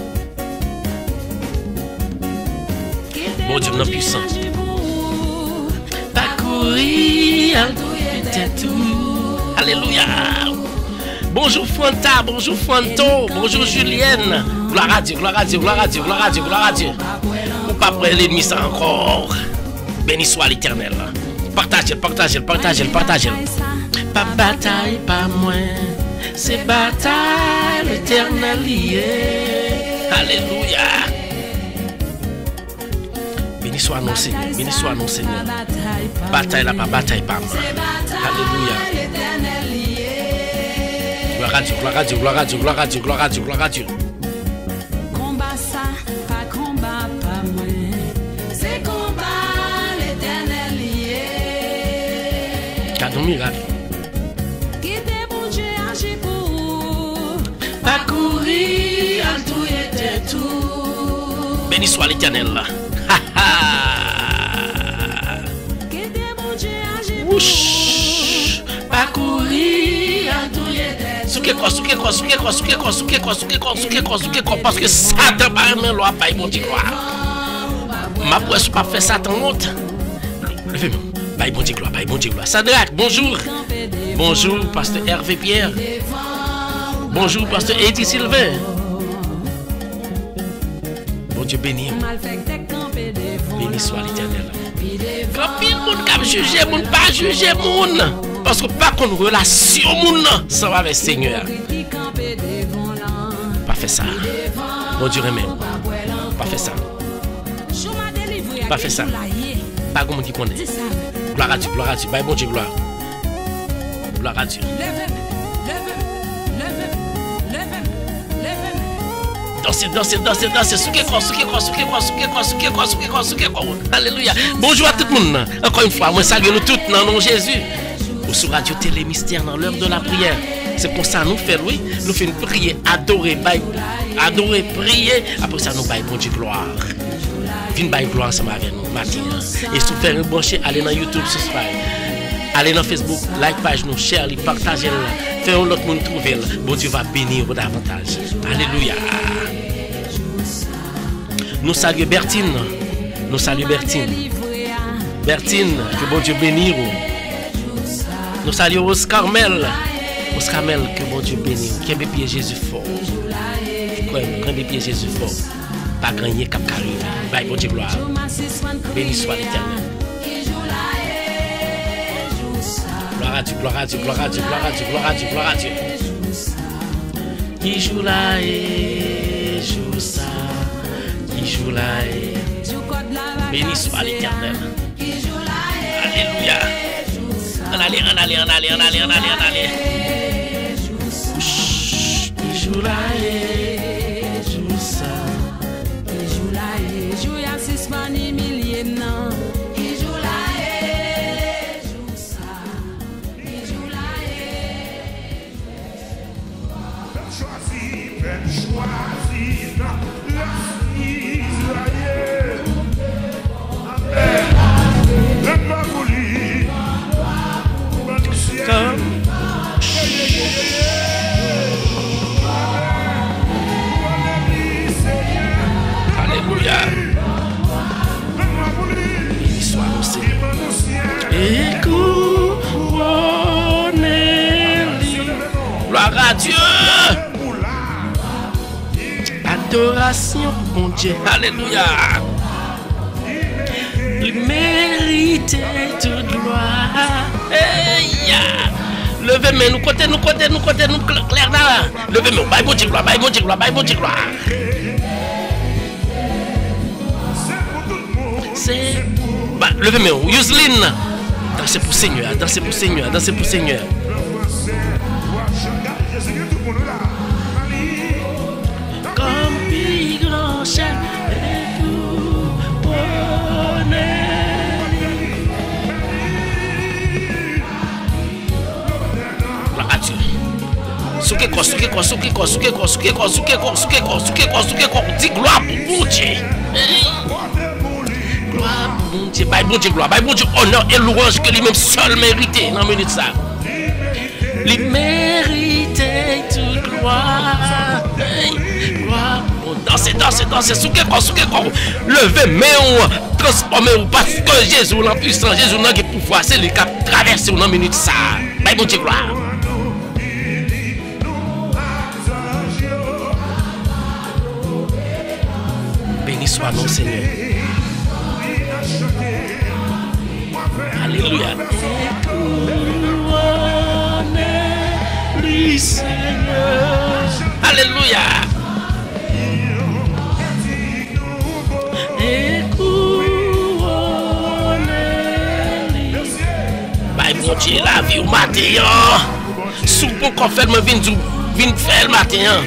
Bon Dieu, non puissant. Parcourir tout. Alléluia. Bonjour Fanta, bonjour Fanto, bonjour Julienne. gloire à Dieu, gloire à Dieu, gloire à Dieu, gloire à Dieu, gloire à Dieu. Ou pas près l'ennemi ça encore. Béni soit l'Éternel. Partagez, partagez, partagez, partagez. Pas bataille, pas moins. C'est bataille, l'Éternel lié. Alléluia. Béni soit nos Seigneur, béni soit nos Seigneur. Bataille là, pas bataille, pas moi. Alléluia. Gloire à Dieu, gloire à Dieu, gloire à Dieu, gloire à Dieu, gloire à Dieu, gloire à Dieu. Combat ça, pas combat, pas moi. C'est combat l'Éternel lié. Cadeau miracle. Qui t'est bon Dieu agit pour. Pas courir, à tout était tout. Béni soit l'Éternel là. Ha ha. Qui t'est bon Dieu agit pour. Ouch. Pas courir, à tout était tout. Souke quoi, parce que Satan pas un loi pas bon Dieu gloire. Ma presse pas fait Satan honte. Levez-moi. Bye bon Dieu gloire, bye bon Dieu gloire. Sadrach, bonjour. Bonjour pasteur Hervé Pierre. Bonjour pasteur Eddie Sylvain. Bon Dieu béni. Béni soit l'Éternel. Quand pile monde cap juger moun pas juger moun parce que pas qu'on relation moun ça va avec Seigneur. Pas fait ça. Bon Dieu remet. Pas fait ça. Pas fait ça. Pas comme on dit qu'on est. Gloire à Dieu, gloire à Dieu. Bye bon Dieu gloire. Gloire à Dieu. Dansez. Alléluia. Bonjour à tout le monde. Encore une fois, moi salue nous tous dans le nom de Jésus. Ou sur Radio Télé Mystère dans l'heure de la prière. C'est pour ça nous faisons, oui. Nous faisons prier, adorer, prier. Après ça, nous baillons bon Dieu gloire. Viens bailler gloire ensemble avec nous matin. Et si vous faites un brancher, allez dans YouTube, subscribe. Allez dans Facebook, like page nous, share, partagez, faites un autre monde trouver. Bon Dieu va bénir davantage. Alléluia. Nous saluons Bertine. Nous saluons Bertine. Bertine, que bon Dieu bénisse. Nous saluons Oscarmel. Oscarmel, que bon Dieu bénisse. Qu'un pied Jésus fort. Qu'un pied Jésus fort. Pas gagner cap carré. Bye, bon Dieu gloire. Béni soit l'Éternel. Gloire à Dieu, gloire à Dieu, gloire à Dieu, gloire à Dieu, gloire à Dieu, gloire à Dieu. Qui joue là et joue ça. Qui joue là et. Béni soit l'Éternel. Alléluia. En allez. Qui joue là et joue ça. Alléluia. Béni soit le Seigneur. Et couronnez-lui. Gloire à Dieu. Adoration, mon Dieu. Alléluia. Il mérite toute gloire. Hey, levez mais nous côté, clair là. Levez mais bye bon Dieu gloire, bye bon Dieu gloire, bye bon Dieu gloire. C'est bah, levez mais Yuseline. Dansez pour Seigneur, dansez pour Seigneur, dansez pour Seigneur. Comme plus grand chef et vous prenez. Gloire à Dieu. Souke quoi, dis gloire pour mon Dieu. Gloire pour mon Dieu, bye bon Dieu gloire, bye bon Dieu honneur et louange que lui-même seul mérité dans minute ça. Il méritait toute gloire. Gloire. Dansez, souke quoi. Levez, mais on transforme parce que Jésus, l'impuissant, Jésus n'a pas de pouvoir, c'est lui qui a traversé dans minute ça. Bye bon Dieu gloire. soit non, Seigneur. Alléluia. Lui, Seigneur. Alléluia. Bye, bon Dieu, la vie au matin. Sous bon qu'on fait, me vin faire le matin.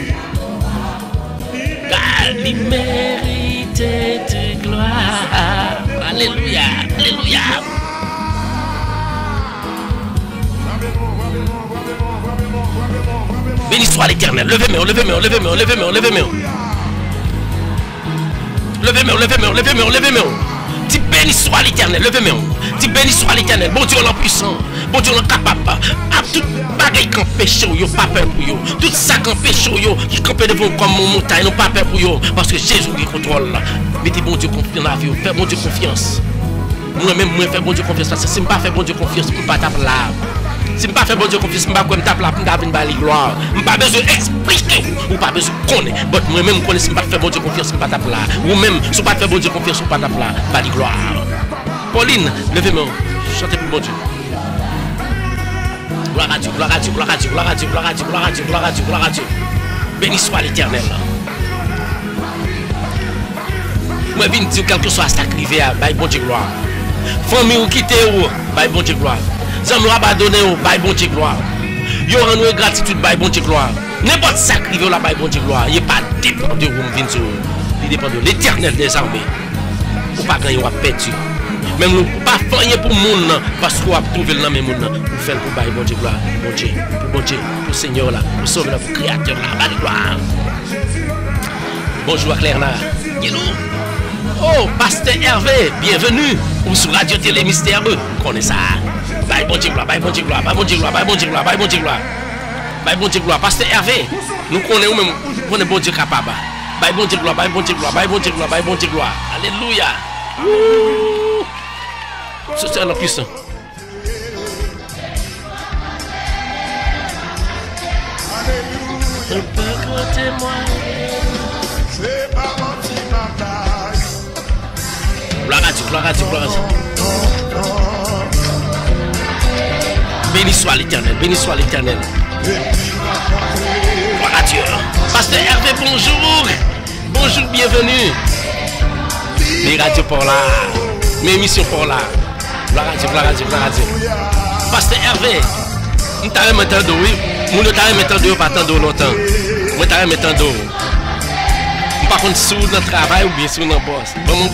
Car il mérite de gloire. Alléluia. Alléluia. Béni soit l'Éternel. Levez-moi, levez-moi, levez-moi, levez-moi, levez-moi. Levez-moi, levez-moi, levez-moi, levez-moi. Dis béni soit l'Éternel, levez-moi. Dis béni soit l'Éternel. Bon Dieu, l'impuissant. Bon Dieu, capable. À tout bagaille qui péché, yo pas peur pour yo. Tout ça qui péché, yo qui campe devant comme mon montagne, non pas peur pour yo. Parce que Jésus qui contrôle. Mettez bon Dieu confiance dans la vie. Faites bon Dieu confiance. Moi-même, moi, fais bon Dieu confiance. Parce que si je ne pas faire bon Dieu confiance, je ne peux pas taper là. Si je ne pas faire bon Dieu confiance, je ne peux pas taper là pour me gloire. Je n'ai pas besoin d'expliquer ou pas besoin de connaître. Mais moi-même, si je ne pas faire bon Dieu confiance, je ne peux pas taper là. Ou même, si je ne pas faire bon Dieu confiance, je ne peux pas taper là. Pas de gloire. Pauline, levez-moi. Chantez pour bon Dieu. Gloire à Dieu, gloire à Dieu, gloire à Dieu, gloire à Dieu, gloire à Dieu, gloire à Dieu, gloire à Dieu, gloire à Dieu. Béni soit l'Éternel. Moi, je viens dire quelque chose à sacrifier, bah bon Dieu gloire. Famille ou quitter ou, bah bon Dieu gloire. Zam nous abandonner ou, bah bon Dieu gloire. Yo rend nous gratitude, bah bon Dieu gloire. N'importe sacrifier là, bah bon Dieu gloire. Il pas dépend de vous, vient sur. Il dépend de l'Éternel des armées. Ou pas gagner ou pas perdu. Même nous pas faire pour monde parce qu'on a trouvé le même monde pour faire pour bah bon Dieu gloire, bon Dieu, pour Seigneur là, pour sauver là, pour Créateur là, bah gloire. Bonjour Claire-Nard. Oh, Pasteur Hervé, bienvenue ou sur Radio Télé Mystérieux. Connais ça. Bye bon Dieu gloire, bye bon Dieu gloire, bye bon Dieu gloire, bye bon Dieu gloire, bye bon Dieu gloire. Bye bon Dieu gloire, Pasteur Hervé. Nous connaissons même, on est bon Dieu capable. Bye bon Dieu gloire, bye bon Dieu gloire, bye bon Dieu gloire, bye bon Dieu gloire. Alléluia. C'est la puissance. Je peux compter moi. Gloire à Dieu, gloire à Dieu, gloire à Dieu. Béni soit l'Éternel, béni soit l'Éternel. Gloire à Dieu. Pasteur Hervé, bonjour. Bonjour, bienvenue. Les radios pour là. Mes émissions pour là. Gloire à Dieu, gloire à Dieu, gloire à Dieu. Pasteur Hervé, nous t'avons maintenant oui. Nous t'avons maintenant pas tant longtemps. Nous t'avons maintenant. Par contre, sous notre travail ou bien sous notre boss. Bon,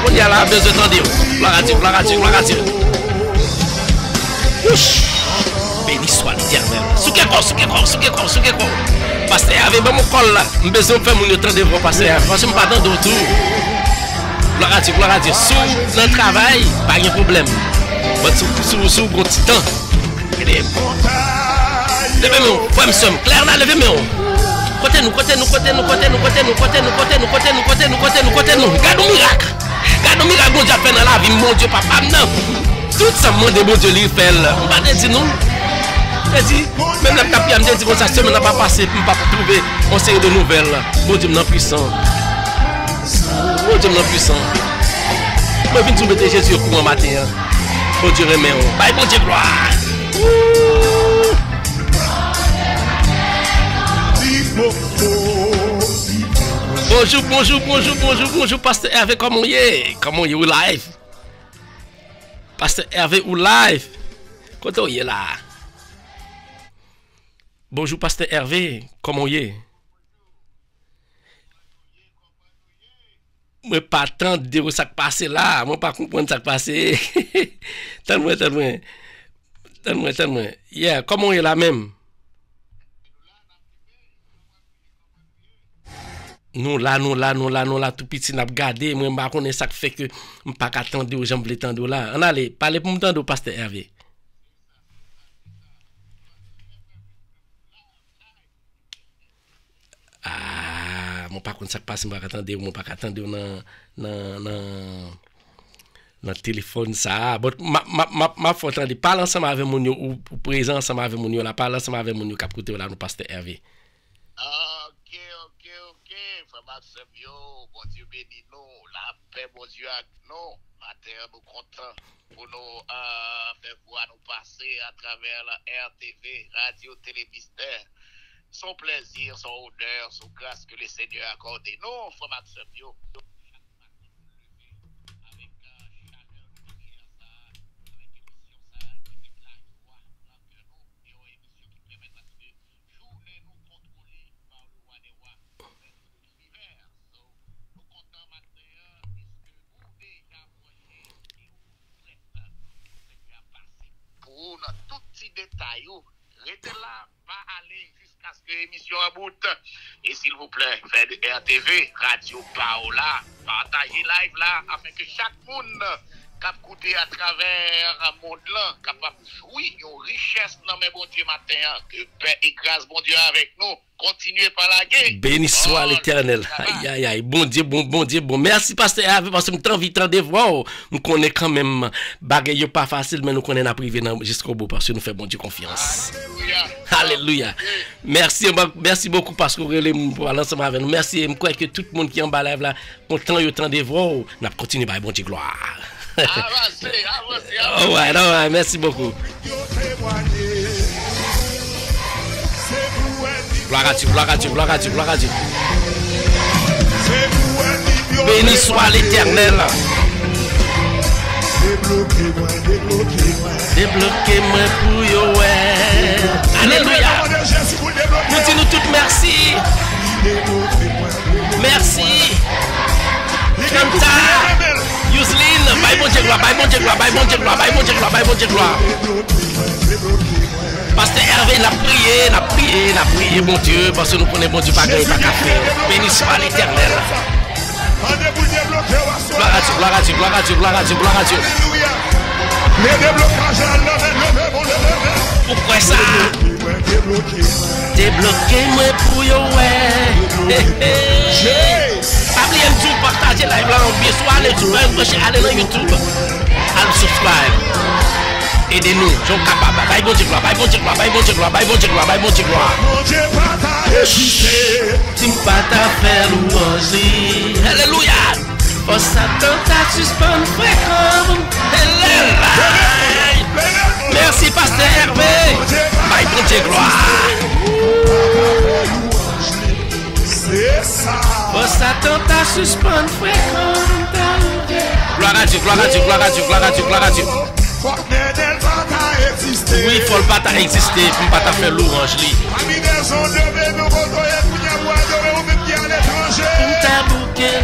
qu'on y a là, besoin d'entendre. Gloire à Dieu, gloire à Dieu, gloire à Dieu. Béni soit l'Éternel. Sous quel corps. Pasteur Hervé, bon, mon col là. Je besoin de faire mon temps de voir pasteur Hervé. Parce que je ne suis pas dans d'autres tours. Gloire à Dieu, gloire à Dieu. Sous notre travail, pas de problème. Mais sous gros petit temps. Levez-moi, frère, monsieur, Claire là, levez-moi. Côté nous. Gardons miracle. Gardons miracle, bon Dieu fait dans la vie, mon Dieu, papa, non. Tout ça, mon Dieu, bon Dieu, lui fait. On va dire non. Même la tapia me dit, bon, ça semaine n'a pas passé, pour ne pas trouver une série de nouvelles. Bon Dieu, non puissant. Bon Dieu, non puissant. Moi, je viens de mettre Jésus au courant matin. Bon Dieu, remet. Bye, bon Dieu, gloire. Bonjour, Pasteur Hervé, comment y est? Comment y est, ou live? Pasteur Hervé, ou live? Quand y est là? Bonjour, Pasteur Hervé, comment y est? Moi, pas tant de dire ça qui passe là, moi, pas comprendre ça qui passe. Tellement. Yeah, comment y est là même? Nous là, tout petit, n'a regardé, moi, je connais ça qui fait que je ne peux pas attendre aux gens pour l'étendre là. On allez, parlez pour m'entendre, Pasteur Hervé. Ah, je ne pas ça qui passe, je ne peux pas attendre dans le téléphone ça. Ma faute, parle ensemble avec mon ou présent ensemble avec mon là, parle ensemble avec mon qui a côté là, nous Pasteur Hervé. Maxime, bon Dieu bénis nous, la paix, bon Dieu, avec nous. Matin, nous contents pour nous faire voir nous passer à travers la RTV, Radio Télémystère. Son plaisir, son honneur, son grâce que le Seigneur a accordé. Nous, frère Maxime, dans tout petit détail, restez là, pas aller jusqu'à ce que l'émission aboute. Et s'il vous plaît, faites RTV, Radio Paola, partagez live là, afin que chaque monde cap écouter à travers le monde là, capable de jouir une richesse dans mes bon Dieu matin, que paix et grâce bon Dieu avec nous. Continuez par la guerre. Béni soit l'Éternel. Aïe, aïe, aïe. Bon Dieu, bon Dieu, bon. Merci, Pasteur Hervé, parce que je me vite en devoir. Nous connaissons quand même, bagaille pas facile, mais nous connaissons la privé jusqu'au bout, parce que nous faisons bon Dieu confiance. Alléluia. Merci beaucoup, parce que vous allez ensemble avec nous. Merci, je crois que tout le monde qui est en bas là, content et autant devoir, nous continuons par bon Dieu gloire. Avancez. Ouais, merci beaucoup. Gloire à Dieu. Béni soit l'Éternel. Débloquez-moi pour yo, ouais. Alléluia. Nous disons toutes merci. Merci. Kanta, Yuslin, bye bon Dieu gloire. Pasteur Hervé, n'a prié, mon Dieu, parce que nous connaissons bon Dieu, pas gagner, pas café. Béni soit l'Éternel. Gloire à Dieu. Pourquoi ça? Débloquez-moi pour yo, ouais. Pas oublier de partager live là, bien sûr, allez dans YouTube, allez subscribe. Aidez-nous, sommes capables. Bye bon Dieu gloire. Tu pas ta faire louange. Alléluia. For Satan t'a suspend fréquent. Merci Pasteur Hervé. Bye bon Dieu gloire. For Satan t'a suspend fréquent. Gloire à Dieu. Oui, il faut le pas exister, pour ne pas faire louange.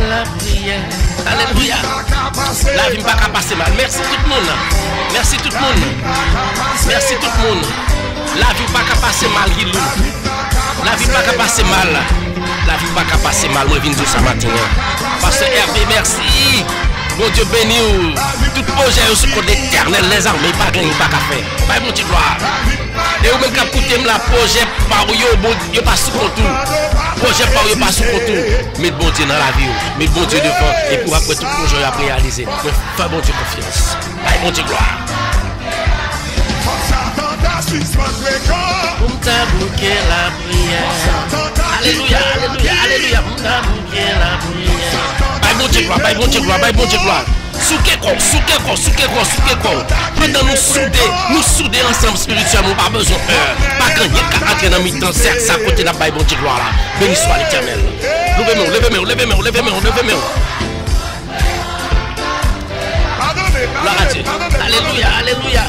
La prière. Alléluia. La vie ne va pas passer mal. Merci tout le monde. La vie ne va pas passer mal. La vie ne va pas passer mal. Moi, je viens de ce matin. Pasteur Hervé, merci. Bon Dieu béni, tout projet est sous côté éternel, les armées, pas gagné, pas qu'à faire. Bye, mon Dieu, gloire. Et vous même qu'à écouter la projet par où vous pas sous contour. Projet par où vous pas sous contour. Mais bon Dieu dans la vie, mais bon Dieu devant. Et pour après tout projet à réaliser. Mais fais bon Dieu confiance. Bye, mon Dieu, gloire. Pour t'abouquer la prière. Alléluia. Pour t'abouquer la prière. Bye bon Dieu gloire. Souke quoi. Pendant nous souder ensemble spirituellement, pas besoin peur. Pas gagner qu'à entrer dans mi-temps, certes, ça côté de la Bible bon Dieu gloire là. Béni soit l'Éternel. Levez-moi. Gloire à Dieu. Alléluia.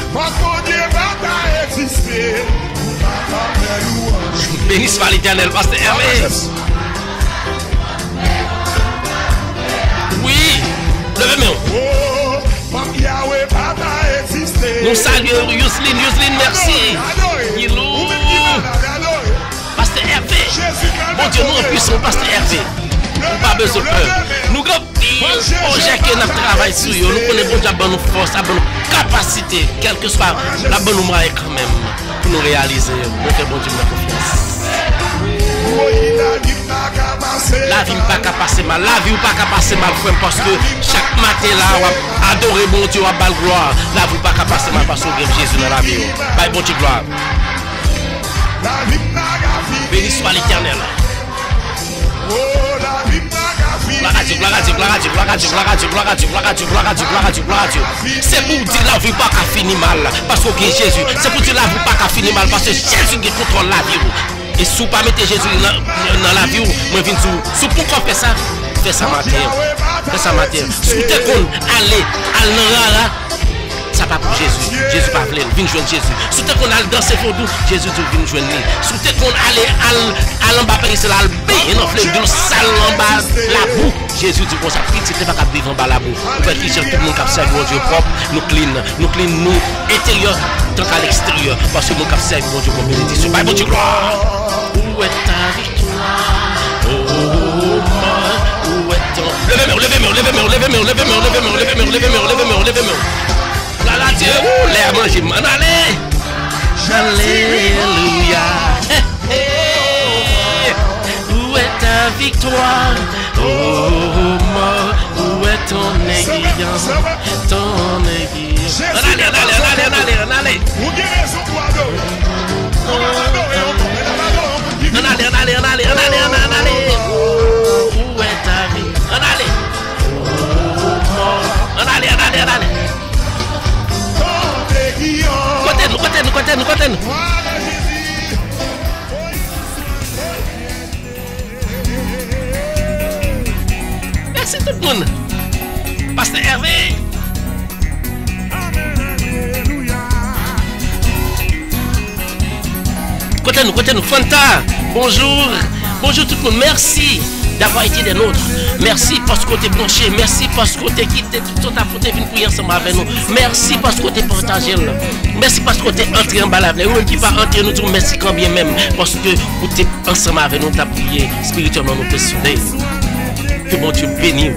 Béni soit l'Éternel, Pasteur Hervé. Oui, levez-moi. Nous saluons Yuslin, merci. Pasteur Hervé. Bon Dieu, nous en puissons, Pasteur Hervé. Pas besoin de peur. Nous avons projet que nous travaillons sur eux. Nous connaissons déjà bonne force, la bonne capacité, quelle que soit la bonne moyen quand même, pour nous réaliser. Nous faisons bon Dieu la confiance. La vie ne pas passer mal, frère, parce que chaque matin là, on va adorer bon Dieu, on va bal gloire. La vie ne pas passer mal parce que Jésus dans la vie. Bye bon Dieu gloire. Béni soit l'Éternel. C'est pour dire la vie pas qu'à finir mal. Parce que Jésus. C'est pour dire la vie pas qu'à finir mal. Parce que Jésus qui contrôle la vie. Et si vous ne pas mettre Jésus dans la vie, moi je viens de pourquoi faire ça? Fais ça matin. Fais ça matin. Si vous êtes aller ça pas pour Jésus. Jésus pas voulu, vient joindre Jésus. Si vous qu'on a danser pour nous, Jésus vient joindre lui. Si vous qu'on aller en bas payer c'est là le non fleur de sale en bas la boue. Jésus dit qu'on ça petit pas capable vivre en bas la boue. Pour que tout le monde qui serve mon Dieu propre, nous clean nous intérieur tant qu'à l'extérieur parce que mon cap serve mon Dieu comme bénédiction. Bye bon Dieu gloire. Où est ta victoire? Oh où est ton levez-moi. La Dieu, l'air manger, m'en aller. Alléluia. Où est ta victoire? Oh mort, où est ton aiguillon? Ton aiguillon. Allez. Où est ta vie? Allez. Côté-nous. Merci tout le monde. Pasteur Hervé. Côté-nous. Fanta. Bonjour tout le monde. Merci d'avoir été des nôtres. Merci parce que tu es branché. Merci parce que tu as quitté toute ton affaire de prier ensemble avec nous. Merci parce que tu es partagé. Merci parce que tu es entré en bas la ou qui va entrer nous disons merci quand bien même parce que tu es ensemble avec nous, tu as prié spirituellement nous soudés. Que bon Dieu bénisse.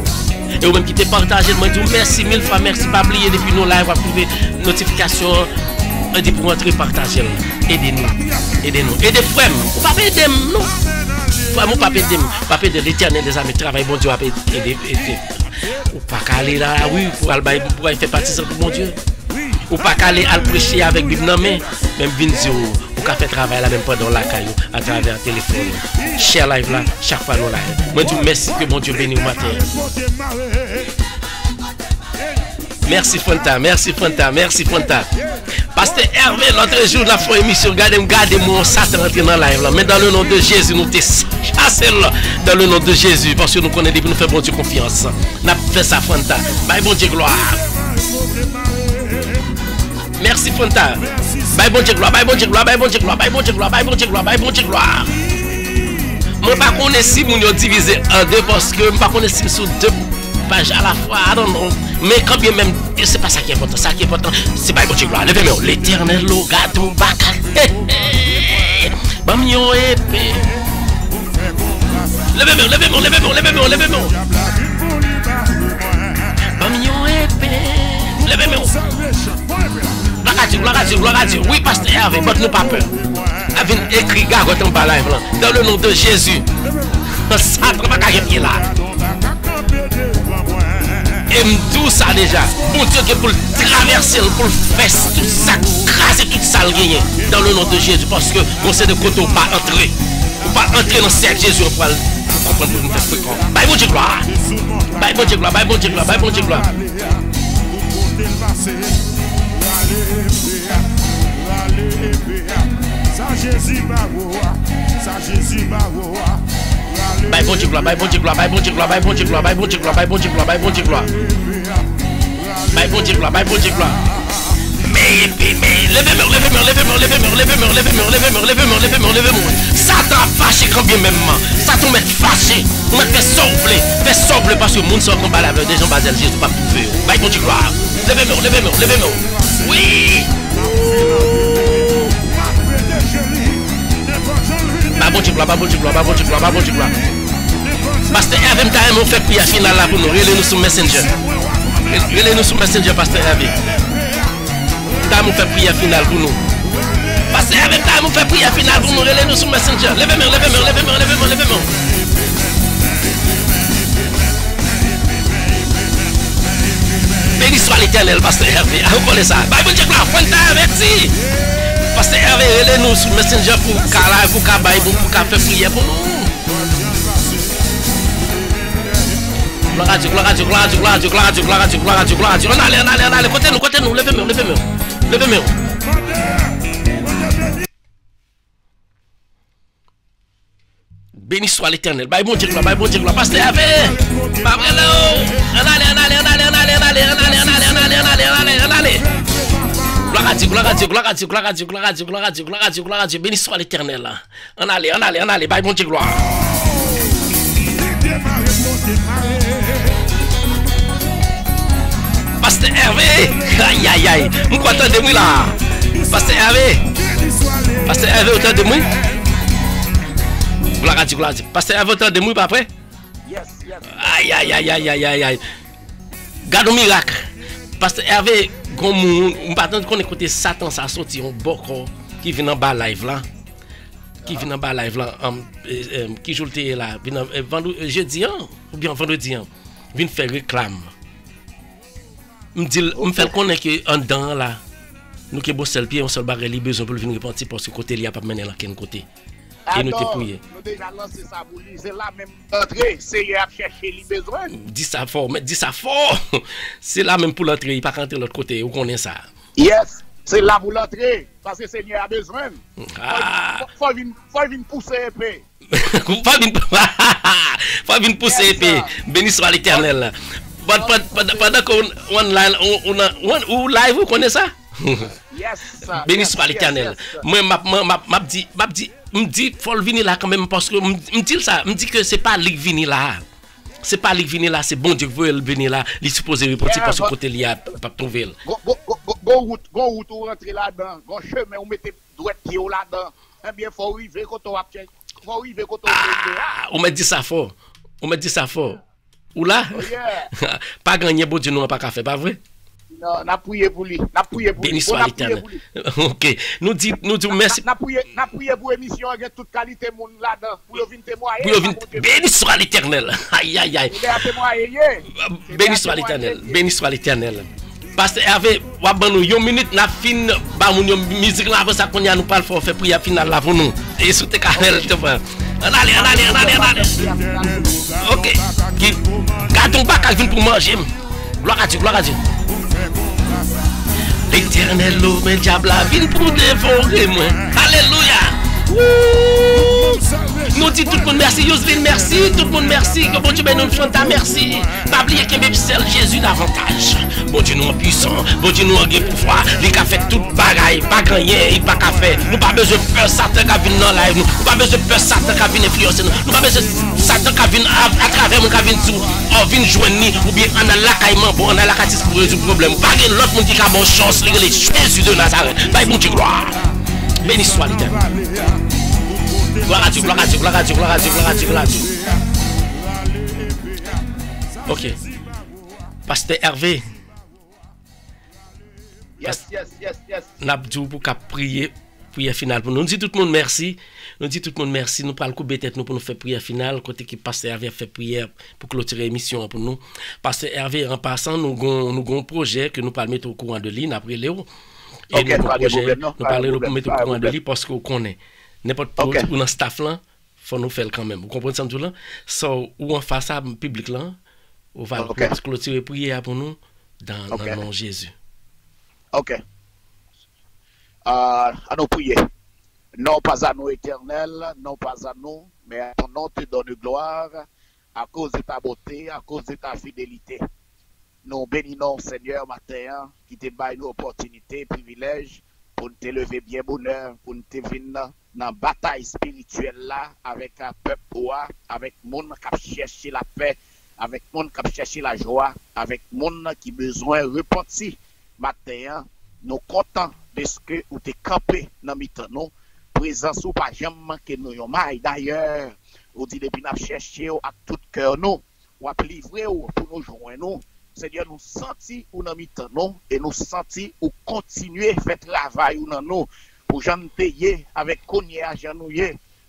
Et ou même qui t'es partagé, moi je dis merci mille fois, merci pas oublier depuis nos lives, à trouver notification. On dit pour entrer partager. Aidez-nous. Aidez frères. Vous pas aider nous. Frère, mon papa de l'Éternel des amis travail, bon Dieu a aidé. Ou pas aller là, oui, pour faire partie de mon Dieu. Ou pas aller à prêcher avec Bible nommé, même Vinzio, ou qu'à faire travail là même pendant la caillou, à travers le téléphone. Share live là, chaque fois nous live. Moi je dis merci que mon Dieu bénisse au matin. Merci Fanta. Pasteur Hervé, l'autre jour, la fois émission, regardez mon Satan rentrer dans live là. Mais dans le nom de Jésus, nous t'es chassé là. Dans le nom de Jésus, parce que nous connaissons depuis nous faire bon Dieu confiance. Nous avons fait ça, Fanta. Bye bon Dieu gloire. Merci Fanta. Bye bon Dieu gloire. Moi, pas connais si nous avons divisé en deux parce que je ne connais pas si sur deux pages à la fois. I don't know. Mais quand bien même, c'est pas ça qui est important. Ça qui est important, c'est pas bon Dieu gloire. Levez-moi. L'Éternel au gâteau bacal. Bamio épée. Levez-moi. Bamio épée. Levez-moi. Gloire à Dieu. Oui, pasteur Hervé, mais nous pas peur. Avec écrit gagote en bas live là. Dans le nom de Jésus. Satan va gagner pied là. Et tout ça déjà. Mon Dieu qui pour traverser, pour faire tout ça, craser tout ça gagner. Dans le nom de Jésus. Parce que on sait de côté on pas entrer. On pas entrer dans cette Jésus pour comprendre pour nous faire fréquent. Bye bon Dieu gloire. Bye bon Dieu gloire. Mais levez-moi. Satan fâché quand bien même. Satan met fâché. On met fait souffler parce que le monde sort comme balade des gens basés Jésus pas trouver. Bye bon Dieu gloire. Levez-moi. Oui. Bye bon Dieu gloire. Pasteur Hervé, on fait prière finale là pour nous. Relez-nous sur Messenger. Pasteur Hervé. On fait prière finale pour nous. Pasteur Hervé, on fait prière finale pour nous. Relez-nous sur Messenger. Levez-moi. Béni soit l'Éternel, Pasteur Hervé. Vous connaissez ça. Bye bon Dieu gloire. Merci. Pasteur Hervé, relez-nous sur Messenger pour Kala, pour Kabaï, pour faire prière pour nous. gloire à Dieu, gloire à Dieu, gloire à Dieu, gloire à Dieu, gloire à Dieu, gloire à Dieu, gloire à Dieu, gloire à Dieu. On allez, côté nous, levez-moi. Béni soit l'Éternel. Bye bon Dieu, gloire, pasteur Hervé. Pas vrai là. On allez. Gloire à Dieu. Béni soit l'Éternel. On allez. Bye bon Dieu, gloire. Pasteur Hervé. Aïe. Vous entendez moi là. Pasteur Hervé, autant de moi. Gloire à Dieu. Pasteur Hervé, autant de moi pas après. Yes. Aïe. Garde au miracle. Pasteur Hervé, on pas attendre qu'on écoute Satan ça sorti un boko qui vient en bas live là. Qui joue le là, jeudi ou bien vendredi vient faire réclame. Me fait connaître que en dedans là, nous qui bon seul pied, on seul barre li besoin pour venir repentir parce que côté il y a pas mener là quel côté. Et nous te prier. Nous déjà lancé ça pour lui, c'est là même entrer, c'est à chercher les besoins. Dis ça fort. C'est là même pour l'entrée, il pas rentrer l'autre côté, vous connaissez ça. Yes, c'est là pour l'entrée parce que Seigneur a besoin. Faut venir pousser épée. Faut venir pousser épée. Béni soit l'Éternel. Pendant qu'on live, vous connaissez ça? Yes. Béni soit l'Éternel. Moi, m'a dit, faut venir là quand même parce que me dit que c'est pas lui venir là. C'est pas lui venir là, c'est bon Dieu qui veut venir là. Il est supposé repartir parce que côté il y a pas trouvé. Go route ou rentrer là-dedans. Go chemin ou mettez droite pied là-dedans. Eh bien, faut arriver quand on va on m'a dit ça fort. Ou là? Oh, yeah. Pas gagner, bon Dieu, nous pas qu'à faire, pas vrai? Non, n'a prié pour lui. Béni soit l'Éternel. Ok. Nous disons merci. N'a prié pour l'émission avec toute qualité monde là-dedans. Pour le venir témoigner. Béni soit l'Éternel. Aïe. Béni soit l'Éternel. Pasteur Hervé, nous une minute n'a fin ba moun musique là avant ça qu'on y a nous parle faut faire prière finale là pour nous. Et sous tes canal te prend. Allez. OK. Gardons pas qu'à venir pour manger. Gloire à Dieu. L'Éternel l'homme le diable vient pour dévorer moi. Alléluia. Nous disons tout le monde merci, Yosville merci, tout le monde merci, que bon Dieu ben nous chante merci. Pas oublier que même seul Jésus davantage. Bon Dieu nous en puissant, bon Dieu nous en gain pouvoir, il a fait toute bagaille, pas gagner, il pas qu'à faire. Nous pas besoin de peur Satan qui vient dans live, nous pas besoin de peur Satan qui vient influencer nous pas besoin de Satan qui vient à travers nous qui vient tout, on vient joindre nous ou bien on a l'accaillement bon, on a la catis pour résoudre problème. Pas que l'autre monde qui a bonne chance, les Jésus de Nazareth. Bye bon Dieu gloire. Béni soit l'Éternel. Gloire à Dieu. Ok. Pasteur Hervé. Yes. N'abdou pour qu'à prière finale pour nous. Nous dit tout le monde merci. Nous parlons couper tête nous pour nous faire prière finale. Côté qui Pasteur Hervé fait prière pour clôturer l'émission pour nous. Pasteur Hervé, en passant, nous avons un projet que nous parlons mettre au courant de l'île après Léo. Et nous parlons mettre au courant de l'île parce qu'on connaît. N'importe quoi ou dans staff là, faut nous faire quand même. Vous comprenez ça tout là? So ou en face à public là, on va clôturer prière pour nous dans le nom de Jésus. OK. À nous prier. Non pas à nous éternel, non pas à nous, mais à ton nom te donne gloire à cause de ta beauté, à cause de ta fidélité. Nous bénissons Seigneur matin qui te baille une opportunité, privilège pour te lever bien bonheur, pour te venir dans la bataille spirituelle là, avec un peuple, avec monde qui cherche la paix, avec monde qui cherche la joie, avec monde qui besoin de repentir. Matin, nous contents de ce que vous t'es campé dans le nous. Présence ou pas jamais manquer nous yon maille. D'ailleurs, vous dit depuis nous chercher à tout cœur nous, ou à livrer pour nous joindre nous. Seigneur, nous sentis ou dans nous et nous sentis ou continuer faire travail ou dans nous pour j'en payer avec cogné à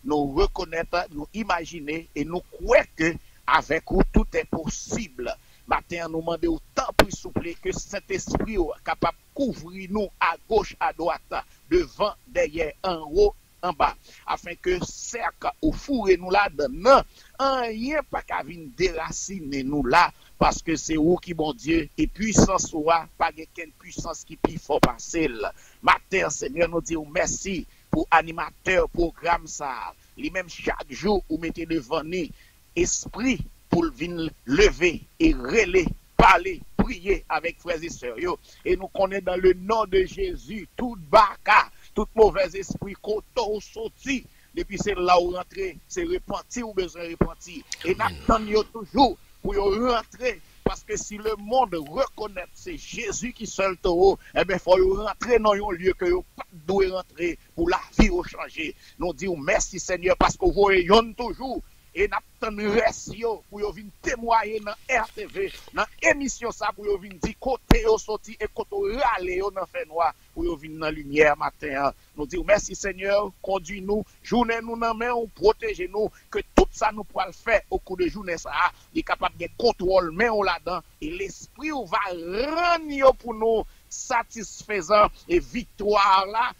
nous reconnaître, nous imaginer et nous croire que avec vous tout est possible. Matin, nous demandons autant plus souple que Saint-Esprit capable de couvrir nous à gauche, à droite, devant, derrière, en haut, en bas, afin que cercle au four et nous là-dedans, rien pas qu'à venir déraciner nous là, parce que c'est où qui bon Dieu, et puissance soit, pas qu'une puissance qui puis faut passer. Matin, Seigneur, nous disons merci pour animateur programme ça. Lui-même chaque jour, vous mettez devant nous, esprit pour venir lever et relayer, parler, prier avec frères et sœurs. Et nous connaissons dans le nom de Jésus, tout baka, tout mauvais esprit, koto sorti. Depuis c'est là où rentrer, c'est repentir ou besoin de repentir. Et n'attendons toujours pour rentrer. Parce que si le monde reconnaît c'est Jésus qui seul taureau, eh bien, il faut rentrer dans un lieu que vous ne pouvez pas rentrer pour la vie changer. Nous disons merci Seigneur parce que vous voyons toujours. Et nous attendons pour venir témoigner dans RTV, dans l'émission ça, pour venir dire côté au sorti et côté râler dans le fait noir, pour venir dans la lumière matin. Nous disons merci Seigneur, conduis-nous, journée-nous dans la main, protégez-nous, que tout ça nous pourra le faire au cours de journée ça, il est capable de contrôle main là-dedans, et l'esprit va rendre pour nous satisfaisant et victoire là,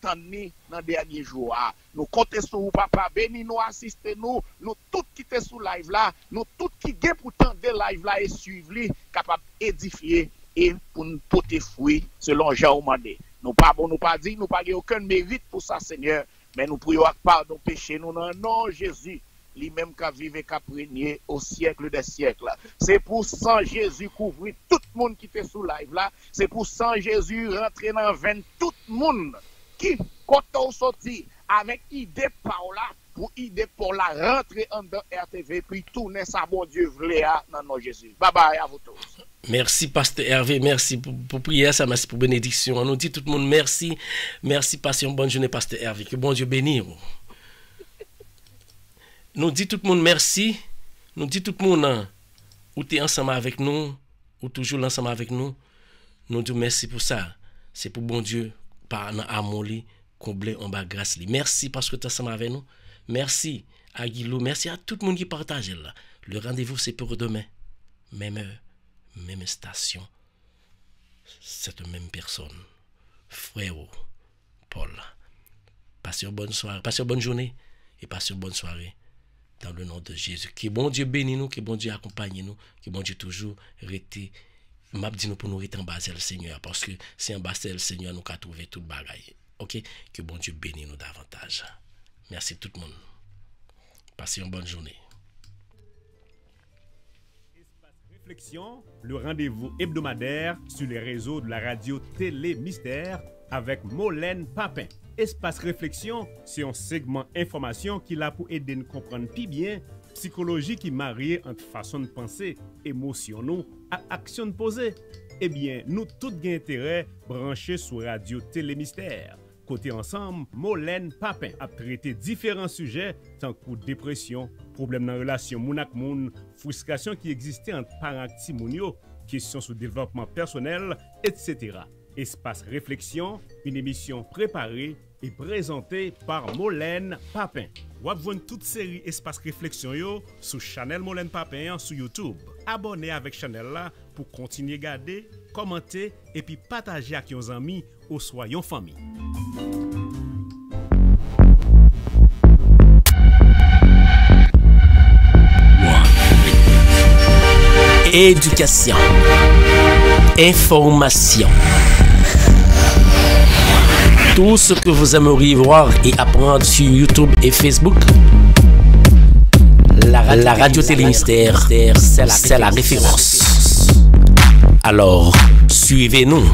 dans les derniers jours. Nous comptons sur vous, papa, bénis nous, assistez nous, nous tous qui sommes sous live là, nous tous qui sommes pourtant des live là et suivre, capables d'édifier et pour nous porter fruit selon Jean Omandé. Nous pas bon, nous pas dit, nous pas aucun mérite pour ça, Seigneur, mais nous prions pardon péché nous dans le nom de Jésus. Lui-même qui vive et qui a régné au siècle des siècles. C'est pour sang Jésus couvrir tout le monde qui était sous live là. C'est pour sang Jésus rentrer dans veine tout le monde qui, quand on sorti avec idée par là, pour idée pour la rentrer en dans RTV, puis tourner ça, bon Dieu, voulait dans nos Jésus. Bye bye à vous tous. Merci, Pasteur Hervé. Merci pour prière, ça, merci pour bénédiction. On nous dit tout le monde merci. Merci, passez une bonne journée, Pasteur Hervé. Que bon Dieu bénisse. Nous dit tout le monde merci. Nous dit tout le monde ou tu es ensemble avec nous, ou toujours ensemble avec nous. Nous disons merci pour ça. C'est pour bon Dieu, par amour, combler en bas grâce. Merci parce que tu es ensemble avec nous. Merci à Guilou. Merci à tout le monde qui partage là. Le rendez-vous, c'est pour demain. Même heure, même station. Cette même personne. Frère Paul. Passez une bonne soirée, passez une bonne journée et passez une bonne soirée. Dans le nom de Jésus. Que bon Dieu bénisse nous, que bon Dieu accompagne nous, que bon Dieu toujours rete, m'a dit nous pour nous rester en bas le Seigneur, parce que c'est en bas le Seigneur nous qu'a trouvé toute bagaille. Ok? Que bon Dieu bénisse nous davantage. Merci tout le monde. Passez une bonne journée. Espace Réflexion, le rendez-vous hebdomadaire sur les réseaux de la radio Télé Mystère avec Molène Papin. Espace Réflexion, c'est un segment information qui l'a pour aider nous comprendre plus bien psychologie qui marie entre façon de penser, émotion nous à action de poser. Eh bien, nous tous gain intérêt branchés sur radio Télé Mystère. Côté ensemble, Molène Papin a traité différents sujets tant que dépression, problèmes dans la relation moun ak moun, frustration qui existait entre parents et ti moun yo, questions sur développement personnel, etc. Espace Réflexion, une émission préparée et présentée par Molène Papin. Vous avez toute série Espace Réflexion yo sur Channel Molène Papin sur YouTube. Abonnez avec Channel là pour continuer à garder, commenter et puis partager avec vos amis ou soit vos famille. Éducation, information. Tout ce que vous aimeriez voir et apprendre sur YouTube et Facebook, la radio Télé Mystère, c'est la référence. Alors, suivez-nous.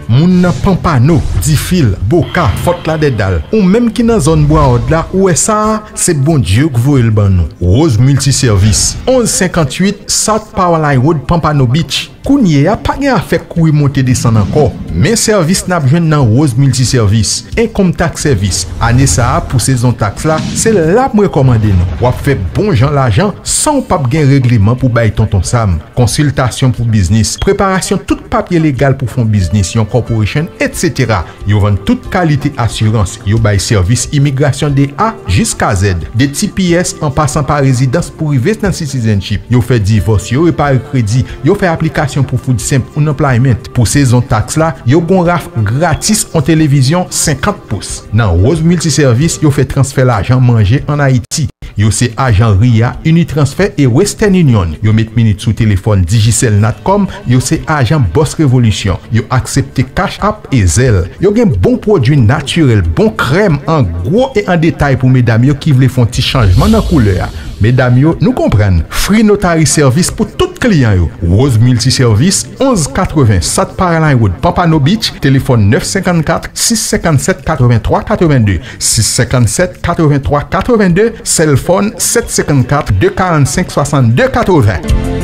Moun nan Pampano, Difil, Boka, Fort la Dedal, ou même qui nan zone Bois-Haut là, où est ça, c'est bon Dieu que vous le ban nous. Rose Multiservice, 1158 South Powerline Road, Pampano Beach. Kounye a pas gen afek koui monter descendre encore. Mais service n'a besoin dans Rose Multiservice, income tax service. Année ça pour saison taxe là, c'est là me recommander nous. Ou fait bon gens l'argent sans pas gen règlement pour bailler tonton Sam. Consultation pour business, préparation tout papier légal pour fond business, yon corporation, etc. Yo vend toute qualité assurance, yo bail service immigration de A jusqu'à Z, des TPS en passant par résidence pour arriver dans citizenship. Yo fait divorce, yo réparer crédit, yo fait application installation pour food simple ou employment. Pour saison taxe là, yo gon raf gratis en télévision 50 pouces. Dans Rose Multiservice, yo fait transfert l'argent manger en Haïti. Yo c'est agent RIA, Unitransfer et Western Union. Yo met minute sous téléphone Digicel Natcom, yo c'est agent Boss Révolution. Yo accepte Cash App et Zelle. Yo gen bon produit naturel, bon crème en gros et en détail pour mesdames yo qui veulent faire petit changement dans couleur. Mesdames yo, nous comprennent. Free Notary Service pour tout client yo. Rose Multiservice 1180 South Paraline Road, Pampano Beach, téléphone 954 657 83 82 657 83 82, cell phone 754 245 62 80.